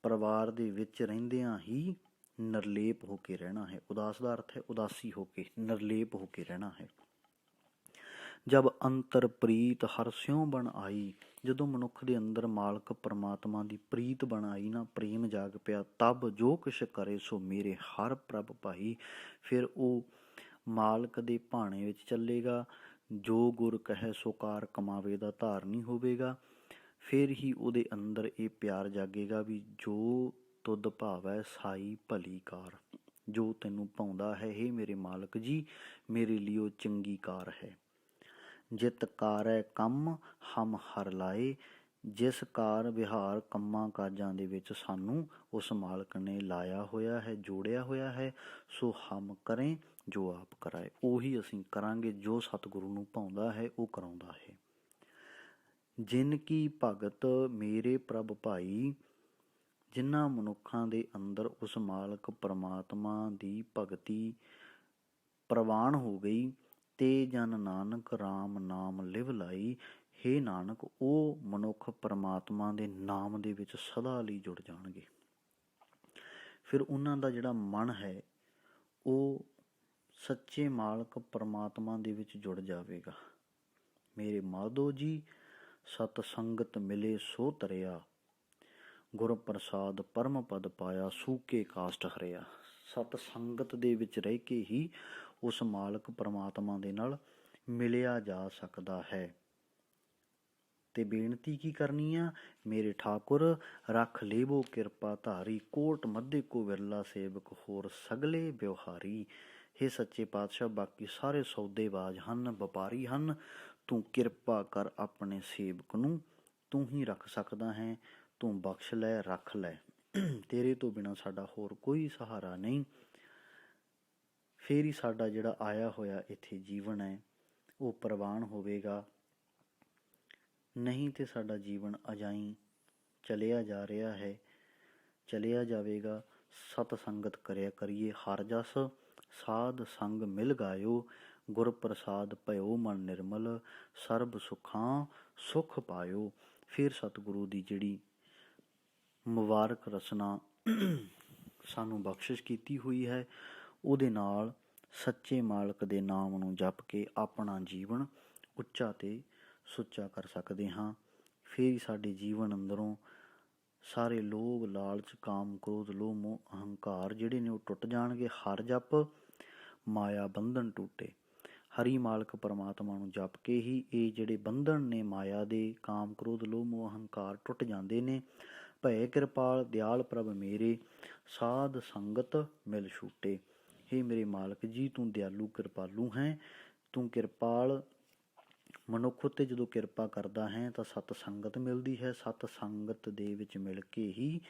ਪਰਿਵਾਰ ਦੇ ਵਿੱਚ ਰਹਿੰਦਿਆਂ ਹੀ ਨਿਰਲੇਪ ਹੋ ਕੇ ਰਹਿਣਾ ਹੈ। ਉਦਾਸ ਦਾ ਅਰਥ ਹੈ ਉਦਾਸੀ ਹੋ ਕੇ, ਨਿਰਲੇਪ ਹੋ ਕੇ ਰਹਿਣਾ ਹੈ। ਜਬ ਅੰਤਰ ਪ੍ਰੀਤ ਹਰ ਸਿਉ ਬਣ ਆਈ, ਜਦੋਂ ਮਨੁੱਖ ਦੇ ਅੰਦਰ ਮਾਲਕ ਪਰਮਾਤਮਾ ਦੀ ਪ੍ਰੀਤ ਬਣ ਆਈ ਨਾ, ਪ੍ਰੇਮ ਜਾਗ ਪਿਆ, ਤਬ ਜੋ ਕੁਛ ਕਰੇ ਸੋ ਮੇਰੇ ਹਰ ਪ੍ਰਭ ਭਾਈ, ਫਿਰ ਉਹ ਮਾਲਕ ਦੇ ਭਾਣੇ ਵਿੱਚ ਚੱਲੇਗਾ। ਜੋ ਗੁਰ ਕਹੈ ਸੋ ਕਾਰ ਕਮਾਵੇ ਦਾ ਧਾਰਨੀ ਹੋਵੇਗਾ। ਫਿਰ ਹੀ ਉਹਦੇ ਅੰਦਰ ਇਹ ਪਿਆਰ ਜਾਗੇਗਾ ਵੀ ਜੋ ਤੁਧ ਭਾਵੈ ਸਾਈ ਭਲੀ ਕਾਰ, ਜੋ ਤੈਨੂੰ ਭਾਉਂਦਾ ਹੈ ਹੇ ਮੇਰੇ ਮਾਲਕ ਜੀ, ਮੇਰੇ ਲਈ ਉਹ ਚੰਗੀ ਕਾਰ ਹੈ। ਜਿਤ ਕਾਰੈ ਕੰਮ ਹਮ ਹਰ ਲਾਏ, ਜਿਸ ਕਾਰ ਵਿਹਾਰ ਕੰਮਾਂ ਕਾਜਾਂ ਦੇ ਵਿੱਚ ਸਾਨੂੰ ਉਸ ਮਾਲਕ ਨੇ ਲਾਇਆ ਹੋਇਆ ਹੈ, ਜੋੜਿਆ ਹੋਇਆ ਹੈ, ਸੋ ਹਮ ਕਰੇ ਜੋ ਆਪ ਕਰਾਏ, ਉਹੀ ਅਸੀਂ ਕਰਾਂਗੇ ਜੋ ਸਤਿਗੁਰੂ ਨੂੰ ਭਾਉਂਦਾ ਹੈ, ਉਹ ਕਰਾਉਂਦਾ ਹੈ। ਜਿਨ ਕੀ ਭਗਤ ਮੇਰੇ ਪ੍ਰਭ ਭਾਈ, ਜਿਨ੍ਹਾਂ ਮਨੁੱਖਾਂ ਦੇ ਅੰਦਰ ਉਸ ਮਾਲਕ ਪਰਮਾਤਮਾ ਦੀ ਭਗਤੀ ਪ੍ਰਵਾਨ ਹੋ ਗਈ, ਤੇ ਜਨ ਨਾਨਕ ਰਾਮ ਨਾਮ ਲਿਵ ਲਾਈ, ਹੇ ਨਾਨਕ ਉਹ ਮਨੁੱਖ ਪਰਮਾਤਮਾ ਦੇ ਨਾਮ ਦੇ ਵਿੱਚ ਸਦਾ ਲਈ ਜੁੜ ਜਾਣਗੇ। ਫਿਰ ਉਹਨਾਂ ਦਾ ਜਿਹੜਾ ਮਨ ਹੈ ਉਹ ਸੱਚੇ ਮਾਲਕ ਪਰਮਾਤਮਾ ਦੇ ਵਿੱਚ ਜੁੜ ਜਾਵੇਗਾ। ਮੇਰੇ ਮਾਧੋ ਜੀ ਸਤ ਸੰਗਤ ਮਿਲੇ ਸੋ ਤਰਿਆ, ਗੁਰ ਪ੍ਰਸਾਦ ਪਰਮ ਪਦ ਪਾਇਆ, ਸੂਕੇ ਕਾਸ਼ਟ ਹਰਿਆ। ਸਤ ਸੰਗਤ ਦੇ ਵਿੱਚ ਰਹਿ ਕੇ ਹੀ ਉਸ ਮਾਲਕ ਪਰਮਾਤਮਾ ਦੇ ਨਾਲ ਮਿਲਿਆ ਜਾ ਸਕਦਾ ਹੈ। ਤੇ ਬੇਨਤੀ ਕੀ ਕਰਨੀ ਆ, ਮੇਰੇ ਠਾਕੁਰ ਰੱਖ ਲੇਵੋ ਕਿਰਪਾ ਧਾਰੀ, ਕੋਟ ਮੱਧੇ ਕੋ ਵਿਰਲਾ ਸੇਵਕ ਹੋਰ ਸਗਲੇ ਵਿਵਹਾਰੀ। ਹੇ ਸੱਚੇ ਪਾਤਸ਼ਾਹ, ਬਾਕੀ ਸਾਰੇ ਸੌਦੇਬਾਜ਼ ਹਨ, ਵਪਾਰੀ ਹਨ, ਤੂੰ ਕਿਰਪਾ ਕਰ ਆਪਣੇ ਸੇਵਕ ਨੂੰ, ਤੂੰ ਹੀ ਰੱਖ ਸਕਦਾ ਹੈ, ਤੂੰ ਬਖਸ਼ ਲੈ, ਰੱਖ ਲੈ, ਤੇਰੇ ਤੋਂ ਬਿਨਾਂ ਸਾਡਾ ਹੋਰ ਕੋਈ ਸਹਾਰਾ ਨਹੀਂ। ਫਿਰ ਹੀ ਸਾਡਾ ਜਿਹੜਾ ਆਇਆ ਹੋਇਆ ਇੱਥੇ ਜੀਵਨ ਹੈ ਉਹ ਪ੍ਰਵਾਨ ਹੋਵੇਗਾ, ਨਹੀਂ ਤੇ ਸਾਡਾ ਜੀਵਨ ਅਜਾਈਂ ਚਲਿਆ ਜਾ ਰਿਹਾ ਹੈ, ਚਲਿਆ ਜਾਵੇਗਾ। ਸਤ ਸੰਗਤ ਕਰਿਆ ਕਰੀਏ ਹਰ ਜਸ, ਸਾਧ ਸੰਗ ਮਿਲ ਗਾਇਓ, ਗੁਰ ਪ੍ਰਸਾਦ ਭਇਓ ਮਨ ਨਿਰਮਲ, ਸਰਬ ਸੁਖਾਂ ਸੁਖ ਪਾਇਓ। ਫਿਰ ਸਤਿਗੁਰੂ ਦੀ ਜਿਹੜੀ ਮੁਬਾਰਕ ਰਚਨਾ ਸਾਨੂੰ ਬਖਸ਼ਿਸ਼ ਕੀਤੀ ਹੋਈ ਹੈ, ਉਹਦੇ ਨਾਲ ਸੱਚੇ ਮਾਲਕ ਦੇ ਨਾਮ ਨੂੰ ਜਪ ਕੇ ਆਪਣਾ ਜੀਵਨ ਉੱਚਾ ਤੇ ਸੁੱਚਾ ਕਰ ਸਕਦੇ ਹਾਂ। ਫਿਰ ਸਾਡੇ ਜੀਵਨ ਅੰਦਰੋਂ ਸਾਰੇ ਲੋਭ ਲਾਲਚ ਕਾਮ ਕ੍ਰੋਧ ਲੋਹ ਮੋਹ ਅਹੰਕਾਰ ਜਿਹੜੇ ਨੇ ਉਹ ਟੁੱਟ ਜਾਣਗੇ। ਹਰ ਜਪ ਮਾਇਆ ਬੰਧਨ ਟੂਟੇ। ਹਰੀ ਮਾਲਕ ਪਰਮਾਤਮਾ ਨੂੰ ਜਪ ਕੇ ਹੀ ਇਹ ਜਿਹੜੇ ਬੰਧਨ ਨੇ ਮਾਇਆ ਦੇ, ਕਾਮ ਕ੍ਰੋਧ ਲੋਹ ਮੋਹ ਅਹੰਕਾਰ ਟੁੱਟ ਜਾਂਦੇ ਨੇ। ਭੈ ਕਿਰਪਾਲ ਦਿਆਲ ਪ੍ਰਭ ਮੇਰੇ, ਸਾਧ ਸੰਗਤ ਮਿਲ ਛੂਟੇ। ਹੇ ਮੇਰੇ ਮਾਲਕ ਜੀ, ਤੂੰ ਦਿਆਲੂ ਕਿਰਪਾਲੂ ਹੈ, ਤੂੰ ਕਿਰਪਾਲ ਮਨੁੱਖ ਉੱਤੇ ਜਦੋਂ ਕਿਰਪਾ ਕਰਦਾ ਹੈ ਤਾਂ ਸਤ ਸੰਗਤ ਮਿਲਦੀ ਹੈ। ਸਤ ਸੰਗਤ ਦੇ ਵਿੱਚ ਮਿਲ ਕੇ ਹੀ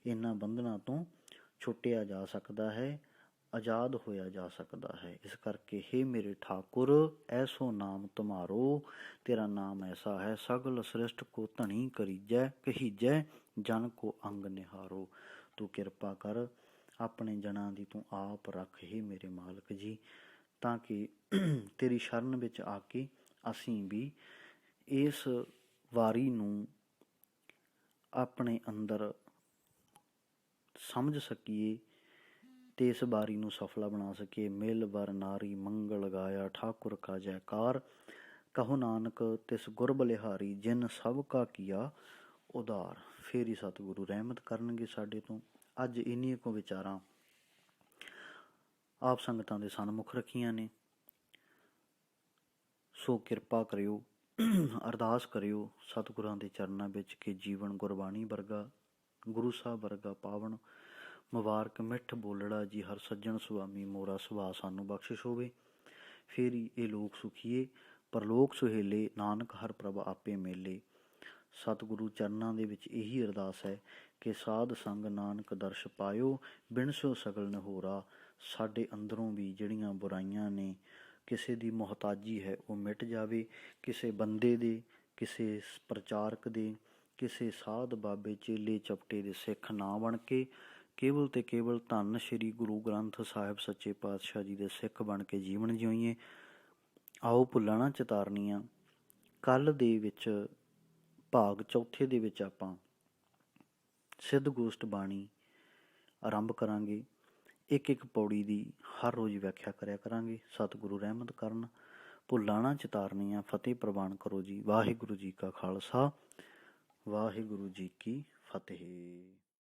ਇਹਨਾਂ ਬੰਧਨਾਂ ਤੋਂ ਛੁੱਟਿਆ ਜਾ ਸਕਦਾ ਹੈ, ਆਜ਼ਾਦ ਹੋਇਆ ਜਾ ਸਕਦਾ ਹੈ। ਇਸ ਕਰਕੇ ਹੇ ਮੇਰੇ ਠਾਕੁਰ, ਐਸੋ ਨਾਮ ਤੁਮਾਰੋ, ਤੇਰਾ ਨਾਮ ਐਸਾ ਹੈ, ਸਗਲ ਸ੍ਰਿਸ਼ਟ ਕੋ ਧਣੀ ਕਰੀਜੈ, ਕਹੀਜੈ ਜਨ ਕੋ ਅੰਗ ਨਿਹਾਰੋ। ਤੂੰ ਕਿਰਪਾ ਕਰ, ਆਪਣੇ ਜਨਾਂ ਦੀ ਤੂੰ ਆਪ ਰੱਖ ਹੇ ਮੇਰੇ ਮਾਲਕ ਜੀ, ਤਾਂ ਕਿ ਤੇਰੀ ਸ਼ਰਨ ਵਿੱਚ ਆ ਕੇ ਅਸੀਂ ਵੀ ਇਸ ਵਾਰੀ ਨੂੰ ਆਪਣੇ ਅੰਦਰ ਸਮਝ ਸਕੀਏ ਤੇ ਇਸ ਬਾਰੀ ਨੂੰ ਸਫਲਾ ਬਣਾ ਸਕੀਏ। ਮਿਲ ਵਰ ਨਾਰੀ ਮੰਗਲ ਗਾਇਆ, ਠਾਕੁਰ ਕਾ ਜੈਕਾਰ, ਕਹੋ ਨਾਨਕ ਤਿਸ ਗੁਰ ਬਲਿਹਾਰੀ, ਜਿਨ ਸਭ ਕਾ ਕੀਆ ਉਦਾਰ। ਫੇਰ ਹੀ ਸਤਿਗੁਰੂ ਰਹਿਮਤ ਕਰਨਗੇ ਸਾਡੇ ਤੋਂ। ਅੱਜ ਇੰਨੀਆਂ ਕੁ ਵਿਚਾਰਾਂ ਆਪ ਸੰਗਤਾਂ ਦੇ ਸਨਮੁਖ ਰੱਖੀਆਂ ਨੇ। ਸੋ ਕਿਰਪਾ ਕਰਿਓ, ਅਰਦਾਸ ਕਰਿਓ ਸਤਿਗੁਰਾਂ ਦੇ ਚਰਨਾਂ ਵਿੱਚ ਕਿ ਜੀਵਨ ਗੁਰਬਾਣੀ ਵਰਗਾ, ਗੁਰੂ ਸਾਹਿਬ ਵਰਗਾ ਪਾਵਨ, ਮੁਬਾਰਕ, ਮਿੱਠ ਬੋਲੜਾ ਜੀ ਹਰ ਸੱਜਣ ਸੁਆਮੀ ਮੋਰਾ ਸੁਭਾਅ ਸਾਨੂੰ ਬਖਸ਼ਿਸ਼ ਹੋਵੇ। ਫੇਰ ਹੀ ਇਹ ਲੋਕ ਸੁਖੀਏ, ਪਰਲੋਕ ਸੁਹੇਲੇ, ਨਾਨਕ ਹਰ ਪ੍ਰਭ ਆਪੇ ਮੇਲੇ। ਸਤਿਗੁਰੂ ਚਰਨਾਂ ਦੇ ਵਿੱਚ ਇਹੀ ਅਰਦਾਸ ਹੈ ਕਿ ਸਾਧ ਸੰਗ ਨਾਨਕ ਦਰਸ਼ ਪਾਇਓ, ਬਿਨ ਸੋ ਸਗਲ ਨਹੋਰਾ। ਸਾਡੇ ਅੰਦਰੋਂ ਵੀ ਜਿਹੜੀਆਂ ਬੁਰਾਈਆਂ ਨੇ, ਕਿਸੇ ਦੀ ਮੁਹਤਾਜੀ ਹੈ, ਉਹ ਮਿਟ ਜਾਵੇ। ਕਿਸੇ ਬੰਦੇ ਦੇ, ਕਿਸੇ ਪ੍ਰਚਾਰਕ ਦੇ, ਕਿਸੇ ਸਾਧ ਬਾਬੇ ਚੇਲੇ ਚਪਟੇ ਦੇ ਸਿੱਖ ਨਾ ਬਣ ਕੇ ਕੇਵਲ ਤੇ ਕੇਵਲ ਧੰਨ ਸ਼੍ਰੀ ਗੁਰੂ ਗ੍ਰੰਥ ਸਾਹਿਬ ਸੱਚੇ ਪਾਤਸ਼ਾਹ ਜੀ ਦੇ ਸਿੱਖ ਬਣ ਕੇ ਜੀਵਨ ਜਿਉਈਏ। ਆਓ ਭੁੱਲਾਂ ਨਾ ਚਿਤਾਰਨੀਆਂ। ਕੱਲ੍ਹ ਦੇ ਵਿੱਚ ਭਾਗ ਚੌਥੇ ਦੇ ਵਿੱਚ ਆਪਾਂ ਸਿੱਧ ਗੋਸ਼ਟ ਬਾਣੀ ਆਰੰਭ ਕਰਾਂਗੇ। ਇੱਕ ਇੱਕ ਪੌੜੀ ਦੀ ਹਰ ਰੋਜ਼ ਵਿਆਖਿਆ ਕਰਿਆ ਕਰਾਂਗੇ। ਸਤਿਗੁਰੂ ਰਹਿਮਤ ਕਰਨ। ਭੁੱਲਾਂ ਨਾ ਚਿਤਾਰਨੀਆਂ। ਫਤਿਹ ਪ੍ਰਵਾਨ ਕਰੋ ਜੀ। ਵਾਹਿਗੁਰੂ ਜੀ ਕਾ ਖਾਲਸਾ, ਵਾਹਿਗੁਰੂ ਜੀ ਕੀ ਫਤਿਹ।